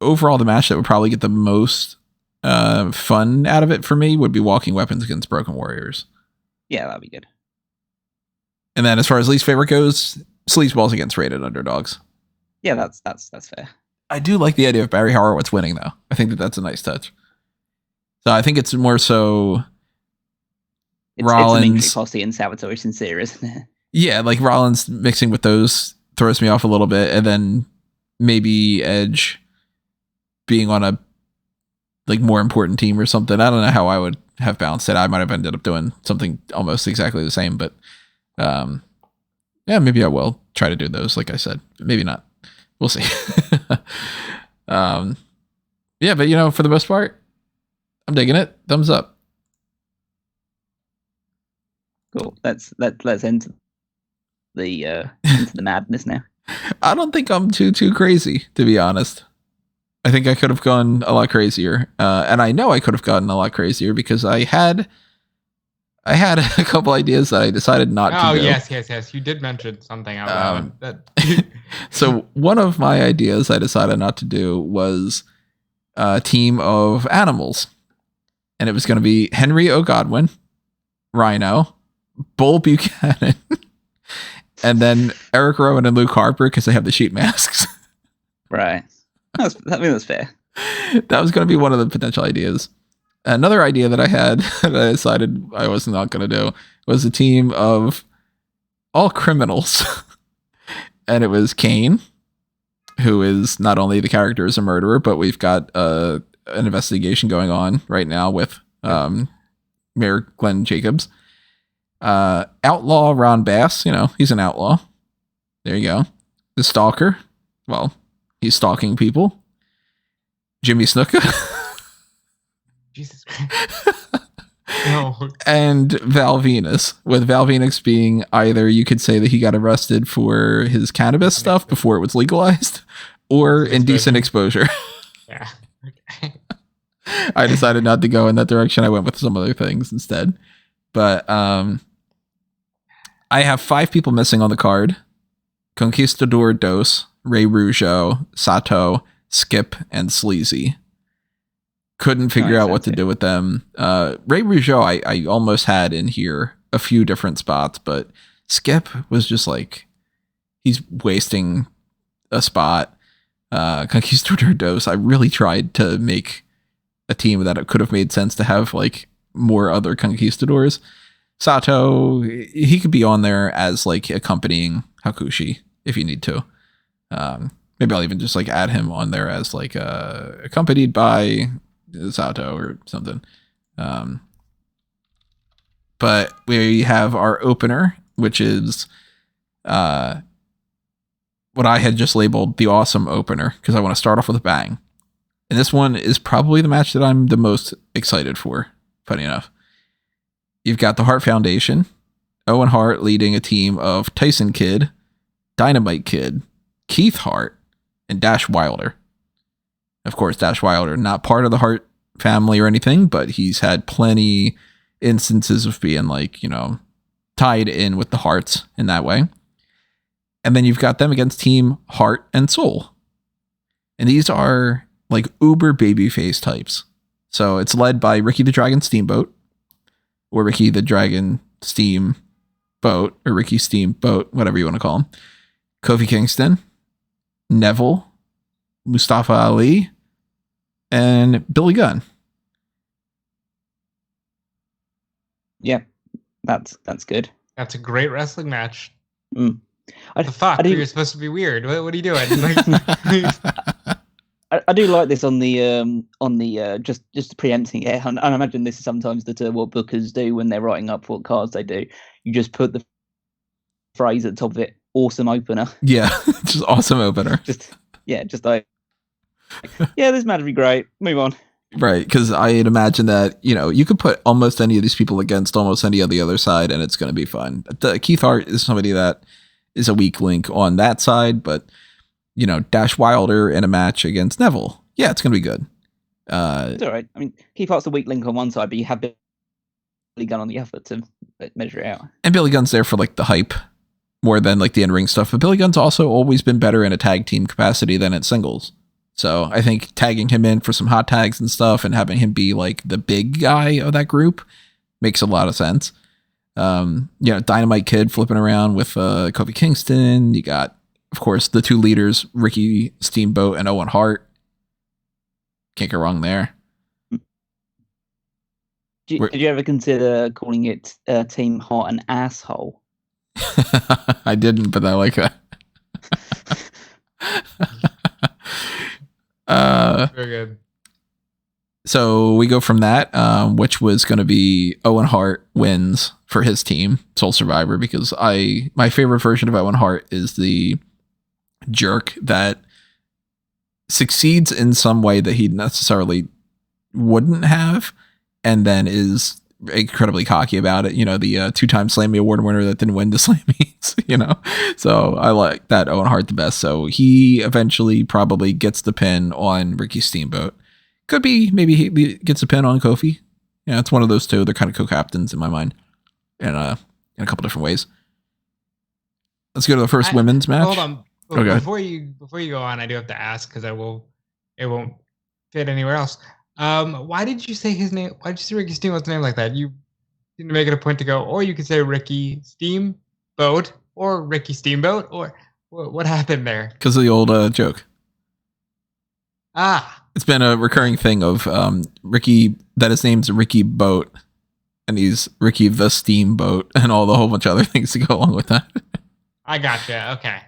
Speaker 1: overall the match that would probably get the most fun out of it for me would be Walking Weapons against Broken Warriors.
Speaker 2: Yeah, that'd be good.
Speaker 1: And then as far as least favorite goes, Sleazeballs against Rated Underdogs.
Speaker 2: Yeah, that's fair.
Speaker 1: I do like the idea of Barry Horowitz winning, though. I think that's a nice touch. So I think it's more so Rollins.
Speaker 2: It's Dimitri Posse and Salvatore Sincere, isn't it?
Speaker 1: Yeah, like Rollins mixing with those throws me off a little bit, and then maybe Edge being on a more important team or something. I don't know how I would have balanced it. I might have ended up doing something almost exactly the same, but maybe I will try to do those, like I said. Maybe not. We'll see. But for the most part, I'm digging it. Thumbs up.
Speaker 2: Cool. Let's enter the madness now.
Speaker 1: I don't think I'm too crazy, to be honest. I think I could have gone a lot crazier. And I know I could have gotten a lot crazier because I had I had a couple ideas that I decided not to do.
Speaker 3: Oh, yes. You did mention something out loud.
Speaker 1: So one of my ideas I decided not to do was a team of animals. And it was going to be Henry O. Godwin, Rhino, Bull Buchanan, and then Eric Rowan and Luke Harper because they have the sheet masks.
Speaker 2: Right. I mean, that's fair.
Speaker 1: That was going to be one of the potential ideas. Another idea that I had that I decided I was not going to do was a team of all criminals. And it was Kane, who is not only the character as a murderer, but we've got an investigation going on right now with Mayor Glenn Jacobs. Outlaw Ron Bass, he's an outlaw. There you go. The Stalker, well, he's stalking people. Jimmy Snuka.
Speaker 3: Jesus Christ. No.
Speaker 1: And Val Venus, with Val Venus being either you could say that he got arrested for his cannabis stuff before it was legalized or indecent exposure.
Speaker 3: Yeah. Okay.
Speaker 1: I decided not to go in that direction. I went with some other things instead. But I have 5 people missing on the card. Conquistador Dos, Ray Rougeau, Sato, Skip, and Sleazy. Couldn't figure out what to do with them. Ray Rougeau, I almost had in here a few different spots, but Skip was just like, he's wasting a spot. Conquistador Dos, I really tried to make a team that it could have made sense to have like more other conquistadors. Sato, he could be on there as like accompanying Hakushi if you need to. Maybe I'll even just like add him on there as like accompanied by Sato or something. But we have our opener, which is what I had just labeled the awesome opener because I want to start off with a bang. And this one is probably the match that I'm the most excited for, funny enough. You've got the Hart Foundation, Owen Hart leading a team of Tyson Kidd, Dynamite Kid, Keith Hart, and Dash Wilder. Of course, Dash Wilder, not part of the Hart family or anything, but he's had plenty instances of being like, tied in with the Harts in that way. And then you've got them against Team Heart and Soul. And these are like uber babyface types. So it's led by Ricky the Dragon Steamboat, or Ricky the Dragon Steamboat, or Ricky Steamboat, whatever you want to call him. Kofi Kingston, Neville, Mustafa Ali, and Billy Gunn.
Speaker 2: Yeah, that's good.
Speaker 3: That's a great wrestling match.
Speaker 2: Mm.
Speaker 3: What the fuck? You're supposed to be weird. What are you doing?
Speaker 2: I do like this on the just preempting it, and I imagine this is sometimes what bookers do when they're writing up what cards they do. You just put the phrase at the top of it, awesome opener.
Speaker 1: Yeah, just awesome opener.
Speaker 2: just like, yeah, this match would be great. Move on.
Speaker 1: Right, because I'd imagine that, you could put almost any of these people against almost any of the other side, and it's going to be fun. Keith Hart is somebody that is a weak link on that side, but, Dash Wilder in a match against Neville. Yeah, it's going to be good.
Speaker 2: It's all right. I mean, Keith Hart's the weak link on one side, but you have Billy Gunn on the other to measure it out. And
Speaker 1: Billy Gunn's there for, like, the hype more than, like, the in-ring stuff. But Billy Gunn's also always been better in a tag team capacity than at singles. So I think tagging him in for some hot tags and stuff and having him be like the big guy of that group makes a lot of sense. Dynamite Kid flipping around with Kofi Kingston. You got, of course, the 2 leaders, Ricky Steamboat and Owen Hart. Can't go wrong there.
Speaker 2: Did you ever consider calling it Team Hart and Asshole?
Speaker 1: I didn't, but I like that.
Speaker 3: Very good.
Speaker 1: So we go from that, which was going to be Owen Hart wins for his team, Soul Survivor, because my favorite version of Owen Hart is the jerk that succeeds in some way that he necessarily wouldn't have, and then is incredibly cocky about it. The 2-time Slammy Award winner that didn't win the Slammys, So I like that Owen Hart the best. So he eventually probably gets the pin on Ricky Steamboat. Could be, maybe he gets a pin on Kofi. It's one of those two. They're kind of co-captains in my mind. in a couple different ways. Let's go to the first women's match.
Speaker 3: Hold on.
Speaker 1: Okay.
Speaker 3: Before you go on, I do have to ask because it won't fit anywhere else. Why did you say his name? Why did you say Ricky Steamboat's name like that? You seem to make it a point to go, or you could say Ricky Steamboat or Ricky Steamboat, or what happened there?
Speaker 1: Because of the old joke.
Speaker 3: Ah.
Speaker 1: It's been a recurring thing of Ricky, that his name's Ricky Boat, and he's Ricky the Steamboat, and all the whole bunch of other things to go along with that.
Speaker 3: I gotcha. Okay.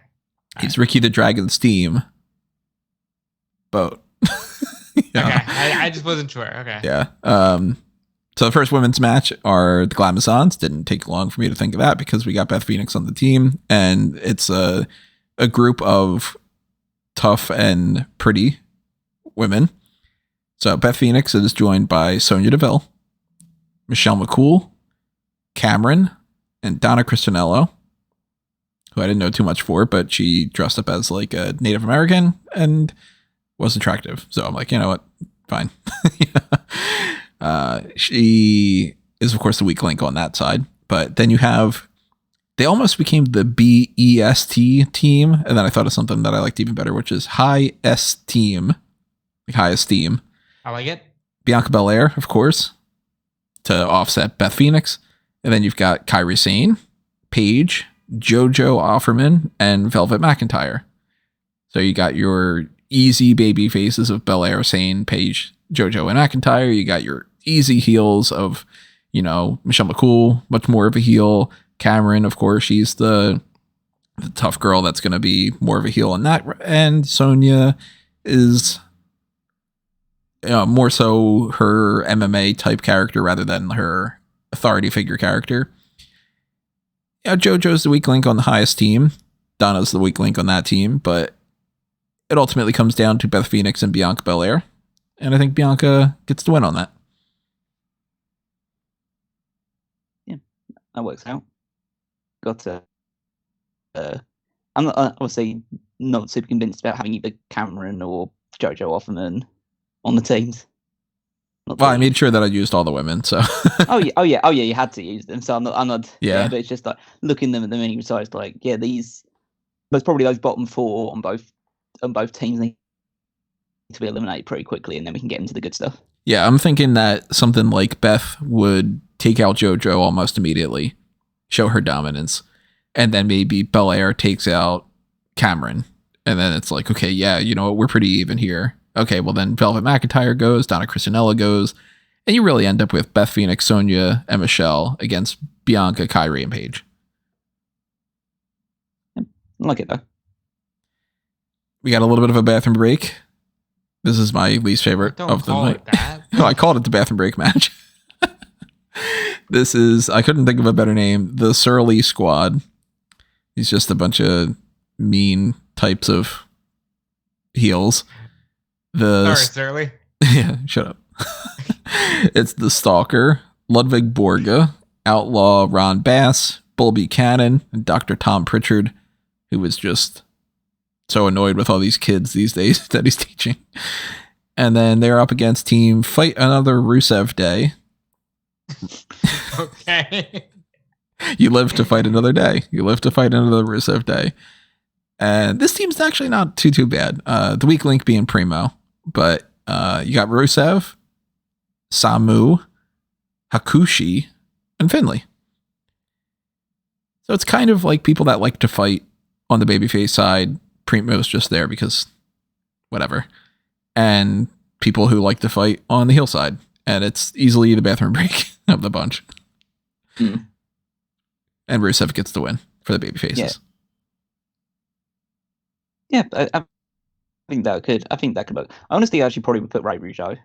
Speaker 1: He's Ricky the Dragon Steam Boat.
Speaker 3: Okay. I just wasn't sure. Okay.
Speaker 1: Yeah. So the first women's match are the Glamazons. Didn't take long for me to think of that because we got Beth Phoenix on the team, and it's a group of tough and pretty women. So Beth Phoenix is joined by Sonya Deville, Michelle McCool, Cameron, and Donna Christinello, who I didn't know too much for, but she dressed up as like a Native American and was attractive. So I'm like, you know what? Fine. She is, of course, the weak link on that side. But then you have, they almost became the BEST team. And then I thought of something that I liked even better, which is High Esteem. Like High Esteem.
Speaker 3: I like it.
Speaker 1: Bianca Belair, of course, to offset Beth Phoenix. And then you've got Kairi Sane, Paige, JoJo Offerman, and Velvet McIntyre. So you got your easy baby faces of Belair, Sane, Paige, JoJo, and McIntyre. You got your easy heels of, Michelle McCool, much more of a heel. Cameron, of course, she's the tough girl that's going to be more of a heel in that. And Sonya is more so her MMA type character rather than her authority figure character. Yeah, JoJo's the weak link on the highest team. Donna's the weak link on that team, but it ultimately comes down to Beth Phoenix and Bianca Belair. And I think Bianca gets the win on that.
Speaker 2: Yeah, that works out. Got to. I'm not, obviously not super convinced about having either Cameron or JoJo Offerman on the teams.
Speaker 1: Well, I made sure that I used all the women, so.
Speaker 2: oh yeah, you had to use them. So I'm not.
Speaker 1: Yeah.
Speaker 2: But it's just like looking them at the menu size, like there's probably those bottom four on both teams need to be eliminated pretty quickly, and then we can get into the good stuff.
Speaker 1: Yeah, I'm thinking that something like Beth would take out JoJo almost immediately, show her dominance, and then maybe Belair takes out Cameron, and then it's like, okay, yeah, you know what, we're pretty even here. Okay, well then Velvet McIntyre goes, Donna Christinello goes, and you really end up with Beth Phoenix, Sonya, and Michelle against Bianca, Kairi, and Paige.
Speaker 2: I like it though.
Speaker 1: We got a little bit of a bathroom break. This is my least favorite of the night. No, I called it the bathroom break match. This is, I couldn't think of a better name, the Surly Squad. He's just a bunch of mean types of heels.
Speaker 3: Sorry, Surly.
Speaker 1: Yeah, shut up. It's the Stalker, Ludwig Borga, Outlaw Ron Bass, Bull Buchanan, and Dr. Tom Pritchard, who was just so annoyed with all these kids these days that he's teaching. And then they're up against Team Fight Another Rusev Day.
Speaker 3: Okay.
Speaker 1: You live to fight another day. You live to fight another Rusev Day. And this team's actually not too bad. The weak link being Primo. But you got Rusev, Samu, Hakushi, and Finley. So it's kind of like people that like to fight on the babyface side. Primo's just there because whatever. And people who like to fight on the heel side. And it's easily the bathroom break of the bunch.
Speaker 2: Mm.
Speaker 1: And Rusev gets the win for the babyfaces.
Speaker 2: Yeah, I think that could work. Honestly, I actually probably would put Ray Rougeau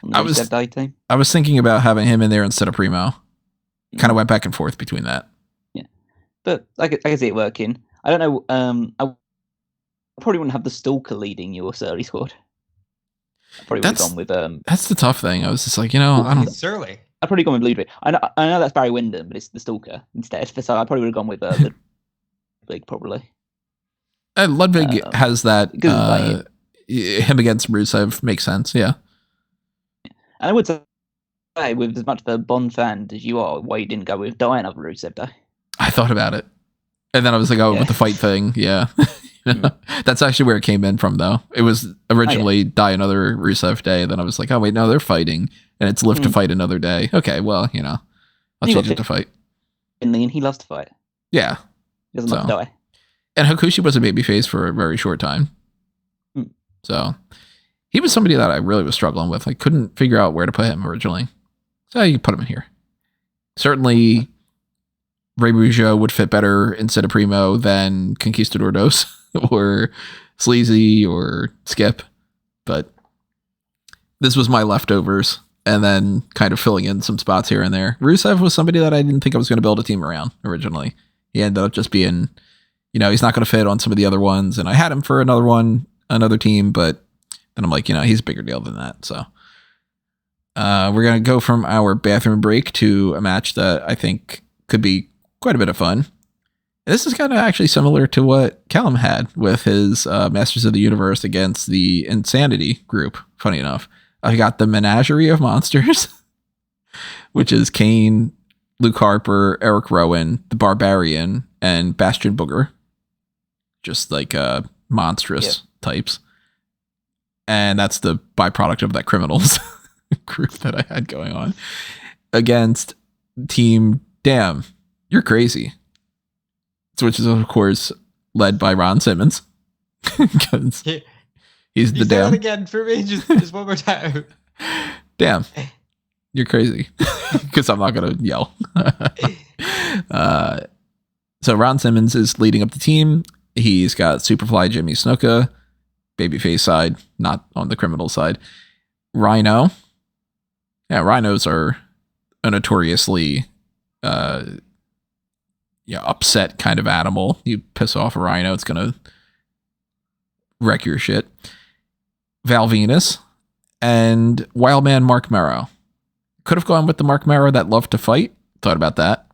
Speaker 2: on the Rusev Day team.
Speaker 1: I was thinking about having him in there instead of Primo. Kind of went back and forth between that.
Speaker 2: Yeah, but I can see it working. I don't know. I probably wouldn't have the Stalker leading your Surly squad. I probably would have gone with
Speaker 1: That's the tough thing. I was just like, I don't.
Speaker 3: Surly.
Speaker 2: I'd probably gone with Ludwig. I know that's Barry Windham, but it's the Stalker instead. So I probably would have gone with Ludwig probably.
Speaker 1: Ludwig has that. Him against Rusev makes sense. Yeah.
Speaker 2: And I would say say, with as much of a Bond fan as you are, why you didn't go with Die Another Rusev Day?
Speaker 1: I thought about it. And then I was like, oh,
Speaker 2: Yeah.
Speaker 1: with the fight thing. Yeah. That's actually where it came in from, though. It was originally Die Another Rusev Day. Then I was like, oh, wait, no, they're fighting. And it's Live to Fight Another Day. Okay, well, I'll change it to Fight.
Speaker 2: Finley, and he loves to fight.
Speaker 1: Yeah.
Speaker 2: He doesn't love to die.
Speaker 1: And Hakushi was a babyface for a very short time. So he was somebody that I really was struggling with. I couldn't figure out where to put him originally. So you put him in here. Certainly, Rey Rougeau would fit better instead of Primo than Conquistador Dos or Sleazy or Skip. But this was my leftovers. And then kind of filling in some spots here and there. Rusev was somebody that I didn't think I was going to build a team around originally. He ended up just being, he's not going to fit on some of the other ones. And I had him for another team, but then I'm like, he's a bigger deal than that. So we're going to go from our bathroom break to a match that I think could be quite a bit of fun. This is kind of actually similar to what Callum had with his Masters of the Universe against the Insanity group, funny enough. I got the Menagerie of Monsters, which is Kane, Luke Harper, Eric Rowan, the Barbarian, and Bastion Booger. Just like monstrous types. And that's the byproduct of that Criminals group that I had going on. Against Team Damn, You're Crazy. Which is, of course, led by Ron Simmons. Because he's the Damn.
Speaker 3: Say that again for me, just one more time.
Speaker 1: Damn, you're crazy. Because I'm not going to yell. So Ron Simmons is leading up the team. He's got Superfly Jimmy Snuka, babyface side, not on the criminal side. Rhino. Yeah, rhinos are a notoriously upset kind of animal. You piss off a rhino, it's going to wreck your shit. Val Venus and Wildman Mark Merrow. Could have gone with the Mark Merrow that loved to fight. Thought about that.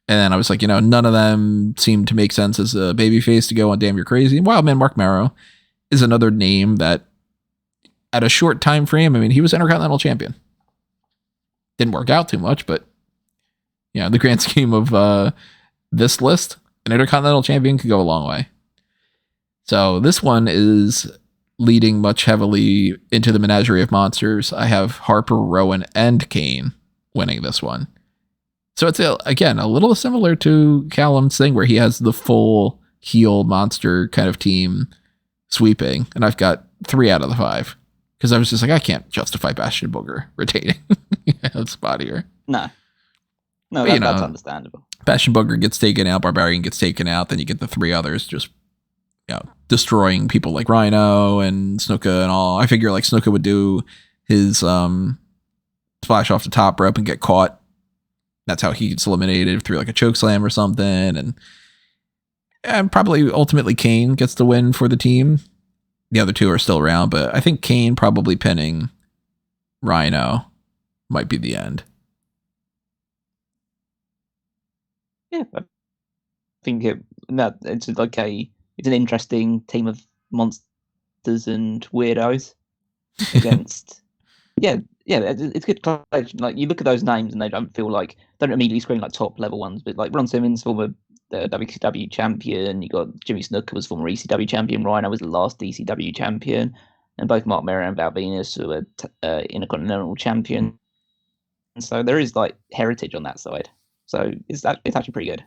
Speaker 1: And then I was like, none of them seem to make sense as a babyface to go on Damn You're Crazy. Wildman Mark Merrow is another name that at a short time frame, he was Intercontinental Champion. Didn't work out too much, but the grand scheme of this list, an Intercontinental Champion could go a long way. So this one is leading much heavily into the Menagerie of Monsters. I have Harper, Rowan, and Kane winning this one. So it's, again, a little similar to Callum's thing where he has the full heel monster kind of team sweeping. And I've got 3 out of the 5. Because I was just like, I can't justify Bastion Booger retaining a spot here.
Speaker 2: No, that's understandable.
Speaker 1: Bastion Booger gets taken out, Barbarian gets taken out, then you get the 3 others just destroying people like Rhino and Snuka and all. I figure like Snuka would do his splash off the top rope and get caught. That's how he gets eliminated through like a choke slam or something. And probably ultimately Kane gets the win for the team. The other 2 are still around, but I think Kane probably pinning Rhino might be the end.
Speaker 2: Yeah, I think it's like it's an interesting team of monsters and weirdos against. It's good. Like you look at those names and they don't immediately scream like top level ones, but like Ron Simmons, former WCW champion. You got Jimmy Snuka was former ECW champion. Rhino was the last ECW champion, and both Mark Merrow and Val Venus who were Intercontinental champion. And so there is like heritage on that side. So it's actually pretty good.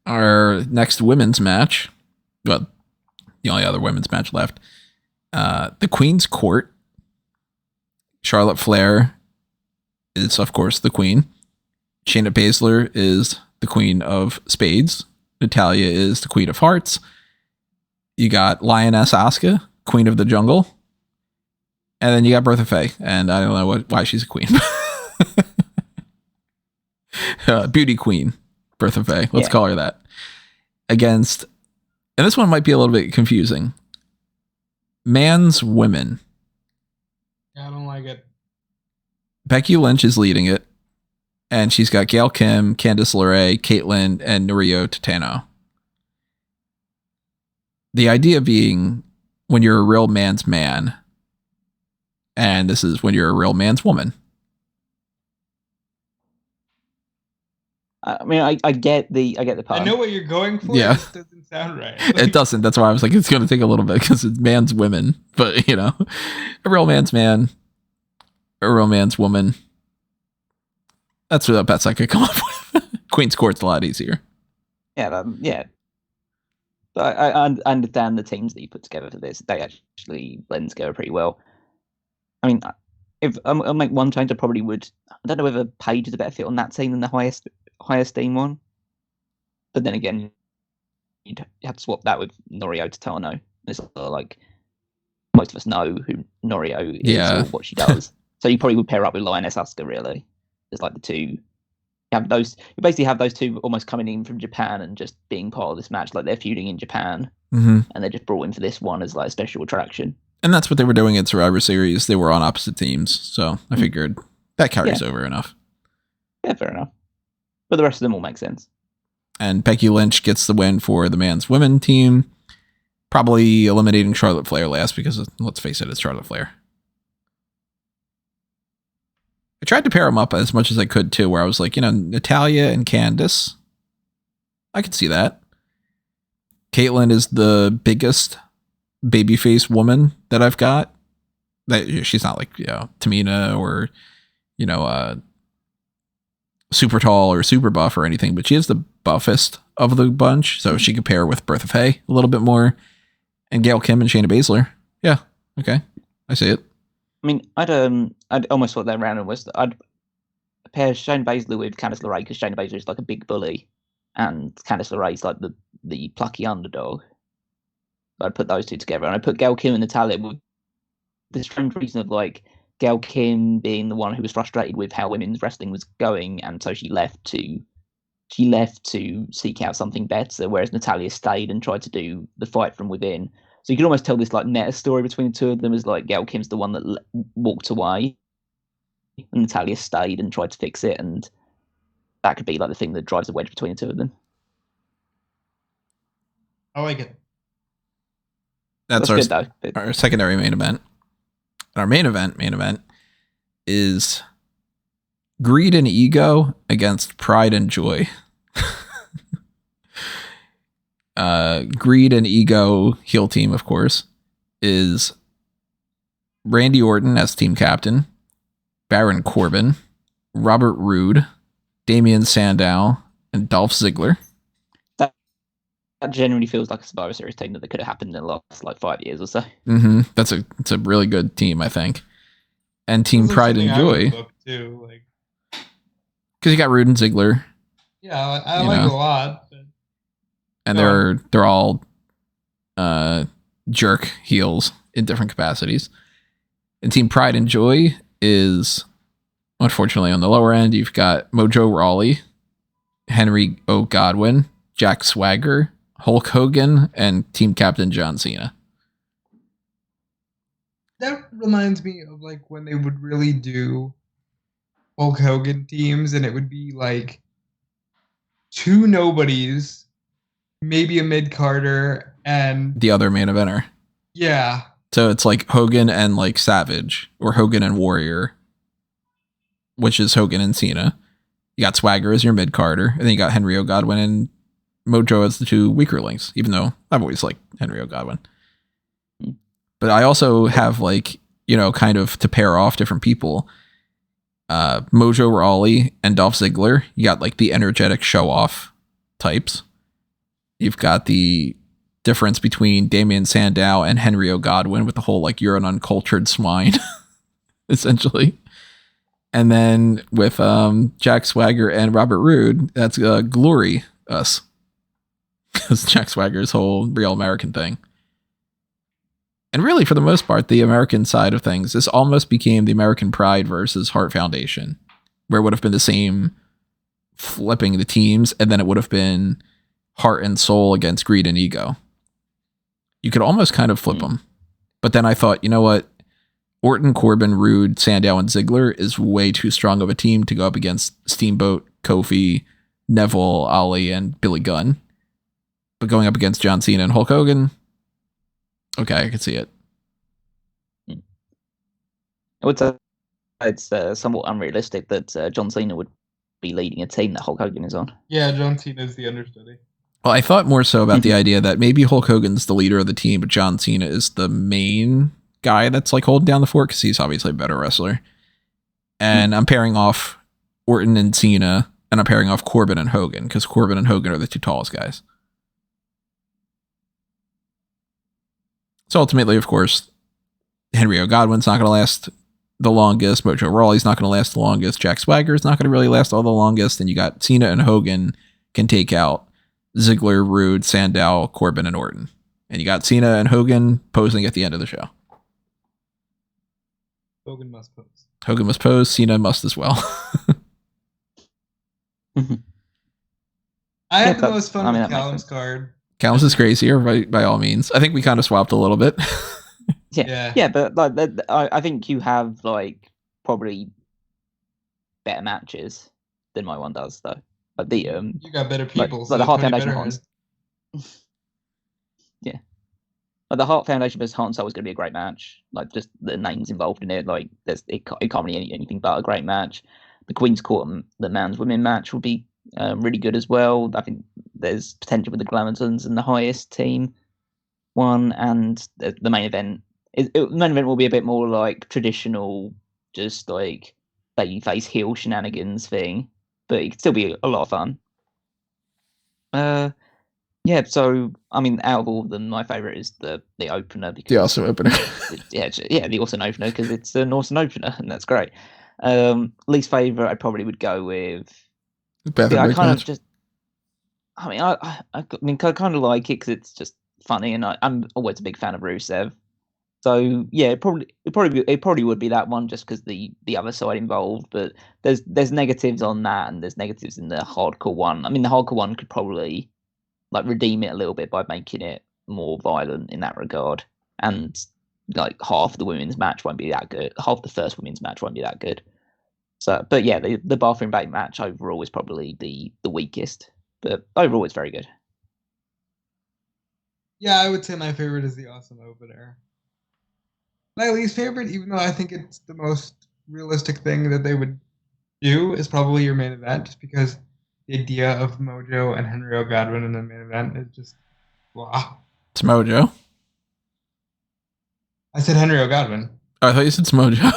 Speaker 1: Our next women's match, well, the only other women's match left, the Queen's Court. Charlotte Flair is, of course, the Queen. Shayna Baszler is the Queen of Spades. Natalya is the Queen of Hearts. You got Lioness Asuka, Queen of the Jungle. And then you got Bertha Faye. And I don't know why she's a queen. Beauty Queen, Bertha Faye. Let's call her that. Against, and this one might be a little bit confusing, Man's Women.
Speaker 3: I don't like it.
Speaker 1: Becky Lynch is leading it. And she's got Gail Kim, Candice LeRae, Caitlyn, and Norio Titano. The idea being when you're a real man's man, and this is when you're a real man's woman.
Speaker 2: I mean, I get the pun.
Speaker 3: I know what you're going for.
Speaker 1: Yeah.
Speaker 3: It just doesn't sound right.
Speaker 1: It doesn't. That's why I was like, it's going to take a little bit because it's man's women. But, you know, a real man's man, a real man's woman. That's the best I could come up with. Queen's Court's a lot easier.
Speaker 2: Yeah, yeah. But I understand the teams that you put together for this. They actually blend together pretty well. I mean, if I'll make one change, I probably would. I don't know whether Paige is a better fit on that team than the highest team one. But then again, you'd have to swap that with Norio to Tano. It's like most of us know who Norio is or what she does. So you probably would pair up with Lioness Asuka, really. It's like the two. You basically have those two almost coming in from Japan and just being part of this match, like they're feuding in Japan, and they're just brought in for this one as like a special attraction.
Speaker 1: And that's what they were doing at Survivor Series. They were on opposite teams, so I figured that carries over enough.
Speaker 2: Yeah, fair enough. But the rest of them all make sense.
Speaker 1: And Becky Lynch gets the win for the man's women team, probably eliminating Charlotte Flair last because, let's face it, it's Charlotte Flair. I tried to pair them up as much as I could, too, where I was like, you know, Natalya and Candice. I could see that. Caitlyn is the biggest babyface woman that I've got. She's not like, you know, Tamina or, you know, super tall or super buff or anything, but she is the buffest of the bunch, so she could pair with Bertha Faye a little bit more. And Gail Kim and Shayna Baszler. Yeah, okay. I see it.
Speaker 2: I mean, I'd almost thought that random was that I'd pair Shayna Baszler with Candice LeRae because Shayna Baszler is like a big bully, and Candice LeRae is like the plucky underdog. So I'd put those two together, and I'd put Gail Kim and Natalya with the strange reason of like Gail Kim being the one who was frustrated with how women's wrestling was going, and so she left to seek out something better, whereas Natalya stayed and tried to do the fight from within. So you can almost tell this like meta story between the two of them as like Gail Kim's the one that walked away, and Natalya stayed and tried to fix it, and that could be like the thing that drives a wedge between the two of them.
Speaker 3: I like it.
Speaker 1: That's
Speaker 2: good though.
Speaker 1: Our secondary main event. Our main event is Greed and Ego against Pride and Joy. Greed and Ego heel team, of course, is Randy Orton as team captain, Baron Corbin, Robert Roode, Damian Sandow, and Dolph Ziggler.
Speaker 2: That genuinely feels like a Survivor Series team that could have happened in the last like 5 years or so.
Speaker 1: It's a really good team, I think. And Team Pride and Joy, because you got Roode and Ziggler.
Speaker 3: Yeah, I like it a lot.
Speaker 1: And they're all jerk heels in different capacities. And Team Pride and Joy is, unfortunately, on the lower end. You've got Mojo Rawley, Henry O. Godwin, Jack Swagger, Hulk Hogan, and Team Captain John Cena.
Speaker 3: That reminds me of like when they would really do Hulk Hogan teams, and it would be like two nobodies, maybe a mid-carder, and
Speaker 1: the other main eventer.
Speaker 3: Yeah.
Speaker 1: So it's like Hogan and like Savage, or Hogan and Warrior, which is Hogan and Cena. You got Swagger as your mid-carder, and then you got Henry O. Godwin and Mojo as the two weaker links, even though I've always liked Henry O. Godwin. But I also have like, you know, kind of to pair off different people. Mojo Rawley and Dolph Ziggler. You got like the energetic show-off types. You've got the difference between Damian Sandow and Henry O. Godwin with the whole like you're an uncultured swine, essentially. And then with Jack Swagger and Robert Roode, that's Glory Us. Because Jack Swagger's whole Real American thing. And really, for the most part, the American side of things, this almost became the American Pride versus Heart Foundation, where it would have been the same flipping the teams, and then it would have been Heart and Soul against Greed and Ego. You could almost kind of flip them. But then I thought, you know what? Orton, Corbin, Roode, Sandow, and Ziggler is way too strong of a team to go up against Steamboat, Kofi, Neville, Ali, and Billy Gunn. But going up against John Cena and Hulk Hogan, okay, I can see it.
Speaker 2: I would say it's somewhat unrealistic that John Cena would be leading a team that Hulk Hogan is on.
Speaker 3: Yeah, John Cena is the understudy.
Speaker 1: Well, I thought more so about the idea that maybe Hulk Hogan's the leader of the team, but John Cena is the main guy that's like holding down the fort because he's obviously a better wrestler. And I'm pairing off Orton and Cena, and I'm pairing off Corbin and Hogan because Corbin and Hogan are the two tallest guys. So ultimately, of course, Henry O. Godwin's not going to last the longest. Mojo Rawley's not going to last the longest. Jack Swagger's not going to really last all the longest. And you got Cena and Hogan can take out Ziggler, Rude, Sandow, Corbin, and Orton. And you got Cena and Hogan posing at the end of the show.
Speaker 3: Hogan must pose.
Speaker 1: Hogan must pose. Cena must as well.
Speaker 3: I had the most fun with Callum's card.
Speaker 1: Callum's is crazier by all means. I think we kind of swapped a little bit.
Speaker 2: Yeah, but like I think you have like probably better matches than my one does, though. Like the
Speaker 3: you got better people.
Speaker 2: Like the Heart Foundation Hans. Yeah, like the Heart Foundation versus Hanso was going to be a great match. Like just the names involved in it, like it can't be anything but a great match. The Queen's Court and the Man's Women match will be really good as well. I think there's potential with the Glamazons and the highest team one, and the main event. The main event will be a bit more like traditional, just like babyface heel shenanigans thing, but it could still be a lot of fun. Yeah. So I mean, out of all of them, my favorite is the opener because
Speaker 1: the awesome opener.
Speaker 2: the awesome opener because it's an awesome opener and that's great. Least favorite, I probably would go with. I kind of just. I mean, I kind of like it because it's just funny, and I'm always a big fan of Rusev. So yeah, it probably would be that one just because the other side involved. But there's negatives on that, and there's negatives in the hardcore one. I mean, the hardcore one could probably like redeem it a little bit by making it more violent in that regard, and like half the women's match won't be that good. Half the first women's match won't be that good. So, but yeah, the bathroom break match overall is probably the weakest, but overall it's very good.
Speaker 3: Yeah, I would say my favorite is the awesome opener. My least favorite, even though I think it's the most realistic thing that they would do, is probably your main event, just because the idea of Mojo and Henry O. Godwin in the main event is just wow.
Speaker 1: It's Mojo.
Speaker 3: I said Henry O. Godwin.
Speaker 1: Oh, I thought you said Mojo.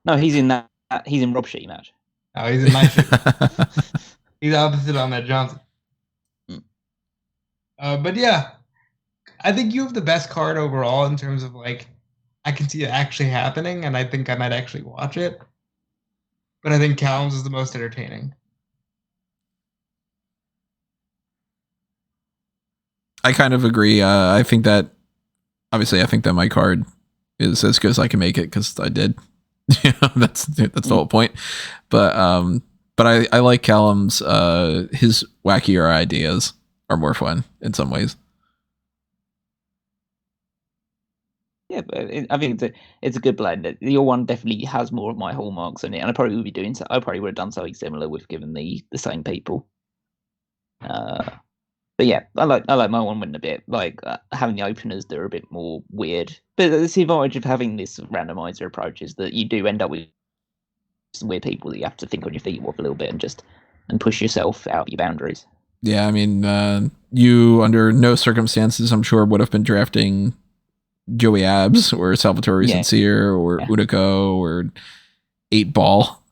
Speaker 2: No, he's in that. He's in Rob Shitty match.
Speaker 3: Oh, he's in my shit. He's opposite on that Johnson. But yeah, I think you have the best card overall in terms of like, I can see it actually happening, and I think I might actually watch it. But I think Callum's is the most entertaining.
Speaker 1: I kind of agree. I think that my card is as good as I can make it because I did. That's the whole point. But I like Callum's. His wackier ideas are more fun in some ways.
Speaker 2: Yeah, but I think it's a good blend. Your one definitely has more of my hallmarks in it, and I probably would be doing so. I probably would have done something similar with given the same people. But yeah, I like my one winning a bit. Like having the openers, they're a bit more weird. But it's the advantage of having this randomizer approach is that you do end up with some weird people that you have to think on your feet with a little bit and push yourself out of your boundaries.
Speaker 1: Yeah, I mean, you under no circumstances, I'm sure, would have been drafting Joey Abs or Salvatore Sincere or Unico or 8 Ball.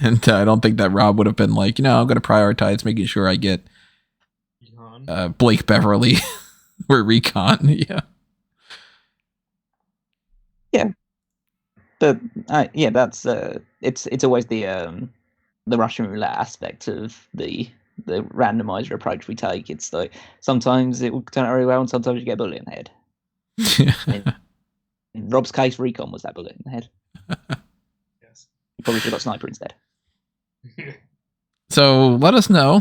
Speaker 1: And I don't think that Rob would have been like, I'm going to prioritize making sure I get Blake Beverly or Recon. Yeah.
Speaker 2: Yeah. But that's it's always the Russian roulette aspect of the randomizer approach we take. It's like sometimes it will turn out really well and sometimes you get a bullet in the head. In Rob's case, Recon was that bullet in the head.
Speaker 3: Yes.
Speaker 2: You probably should have got Sniper instead.
Speaker 1: So let us know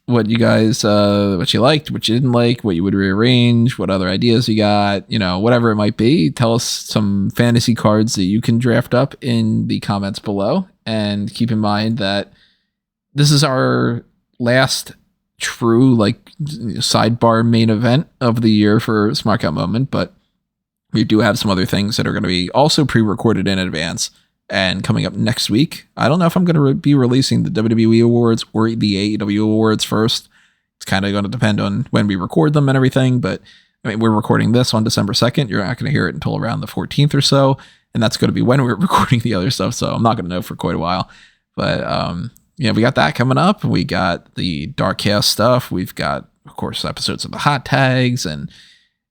Speaker 1: what you guys, what you liked, what you didn't like, what you would rearrange, what other ideas you got, whatever it might be. Tell us some fantasy cards that you can draft up in the comments below. And keep in mind that this is our last true sidebar main event of the year for Smark Out Moment, but we do have some other things that are going to be also pre-recorded in advance And coming up next week, I don't know if I'm going to be releasing the WWE Awards or the AEW Awards first. It's kind of going to depend on when we record them and everything. But I mean, we're recording this on December 2nd. You're not going to hear it until around the 14th or so. And that's going to be when we're recording the other stuff. So I'm not going to know for quite a while. But yeah, we got that coming up. We got the Darkcast stuff. We've got, of course, episodes of the hot tags. And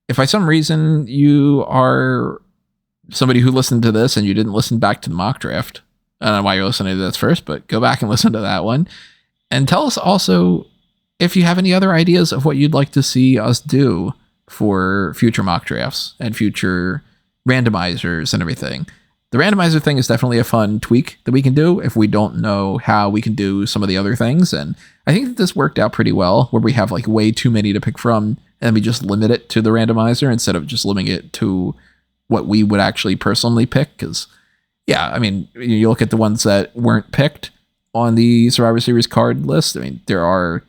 Speaker 1: if by some reason you are somebody who listened to this and you didn't listen back to the mock draft, I don't know why you're listening to this first, but go back and listen to that one. And tell us also if you have any other ideas of what you'd like to see us do for future mock drafts and future randomizers and everything. The randomizer thing is definitely a fun tweak that we can do if we don't know how we can do some of the other things. And I think that this worked out pretty well, where we have like way too many to pick from and we just limit it to the randomizer instead of just limiting it to what we would actually personally pick. Because, yeah, I mean, you look at the ones that weren't picked on the Survivor Series card list. I mean, there are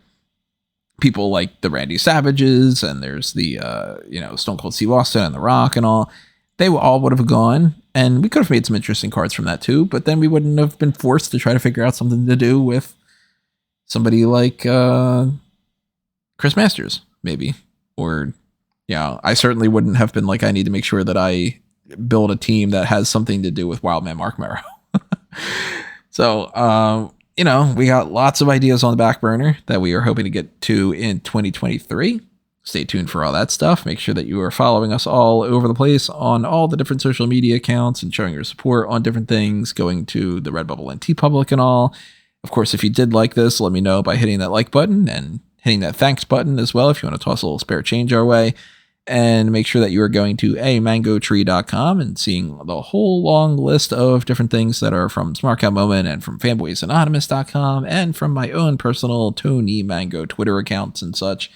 Speaker 1: people like the Randy Savages, and there's the, Stone Cold Steve Austin and The Rock and all. They all would have gone, and we could have made some interesting cards from that too, but then we wouldn't have been forced to try to figure out something to do with somebody like Chris Masters, maybe. Or, I certainly wouldn't have been like, I need to make sure that I build a team that has something to do with Wildman Mark Merrow. So, we got lots of ideas on the back burner that we are hoping to get to in 2023. Stay tuned for all that stuff. Make sure that you are following us all over the place on all the different social media accounts and showing your support on different things, going to the Redbubble and TeePublic and all. Of course, if you did like this, let me know by hitting that like button and hitting that thanks button as well if you want to toss a little spare change our way. And make sure that you are going to amangotree.com and seeing the whole long list of different things that are from Smark Moment and from fanboysanonymous.com and from my own personal Tony Mango Twitter accounts and such.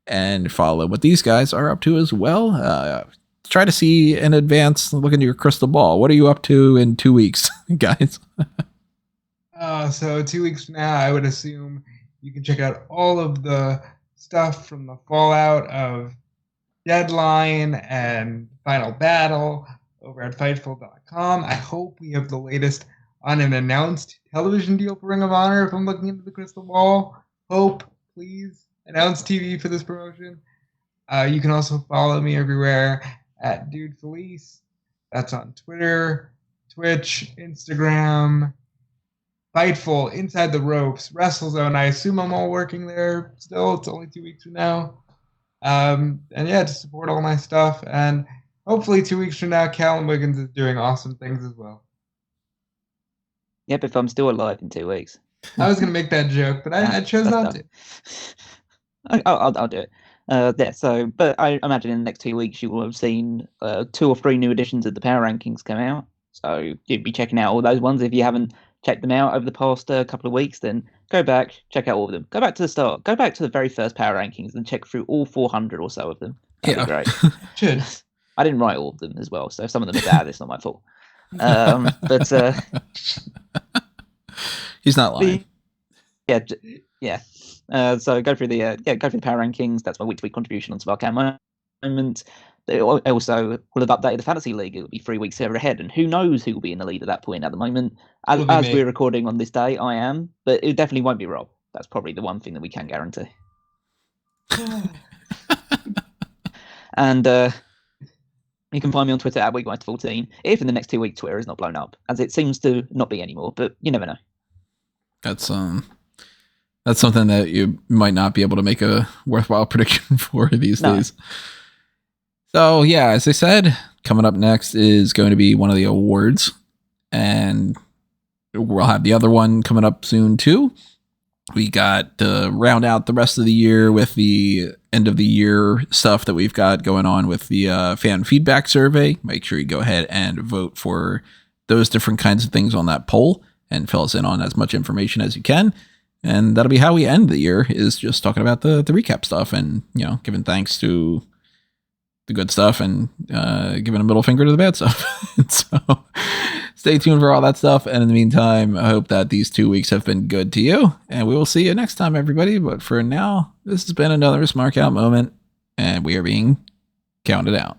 Speaker 1: And follow what these guys are up to as well. Try to see in advance, look into your crystal ball. What are you up to in 2 weeks, guys?
Speaker 3: So 2 weeks from now, I would assume you can check out all of the stuff from the fallout of Deadline and Final Battle over at Fightful.com. I hope we have the latest on an announced television deal for Ring of Honor if I'm looking into the crystal ball. Hope, please. Announce TV for this promotion. You can also follow me everywhere at Dude Felice. That's on Twitter, Twitch, Instagram, Fightful, Inside the Ropes, WrestleZone. I assume I'm all working there still. It's only 2 weeks from now. And yeah, to support all my stuff. And hopefully 2 weeks from now, Callum Wiggins is doing awesome things as well.
Speaker 2: Yep, if I'm still alive in 2 weeks.
Speaker 3: I was going to make that joke, but I chose not to.
Speaker 2: I'll do it. But I imagine in the next 2 weeks you will have seen 2 or 3 new editions of the Power Rankings come out. So you'd be checking out all those ones. If you haven't checked them out over the past couple of weeks, then go back, check out all of them. Go back to the start. Go back to the very first Power Rankings and check through all 400 or so of them. That'd be great.
Speaker 3: Should.
Speaker 2: I didn't write all of them as well, so if some of them are bad, it's not my fault. But
Speaker 1: he's not lying.
Speaker 2: Yeah. So go through the Power Rankings. That's my week-to-week contribution on Spark Moment. They also will have updated the Fantasy League. It will be 3 weeks further ahead, and who knows who will be in the lead at that point. At the moment, as we're recording on this day, I am, but it definitely won't be Rob. That's probably the one thing that we can guarantee. And you can find me on Twitter at WeekMeister14 if in the next 2 weeks Twitter is not blown up, as it seems to not be anymore. But you never know.
Speaker 1: That's something that you might not be able to make a worthwhile prediction for these days. So yeah, as I said, coming up next is going to be one of the awards, and we'll have the other one coming up soon too. We got to round out the rest of the year with the end of the year stuff that we've got going on with the fan feedback survey. Make sure you go ahead and vote for those different kinds of things on that poll and fill us in on as much information as you can. And that'll be how we end the year, is just talking about the recap stuff and, giving thanks to the good stuff and giving a middle finger to the bad stuff. So stay tuned for all that stuff. And in the meantime, I hope that these 2 weeks have been good to you. And we will see you next time, everybody. But for now, this has been another Smark Out moment, and we are being counted out.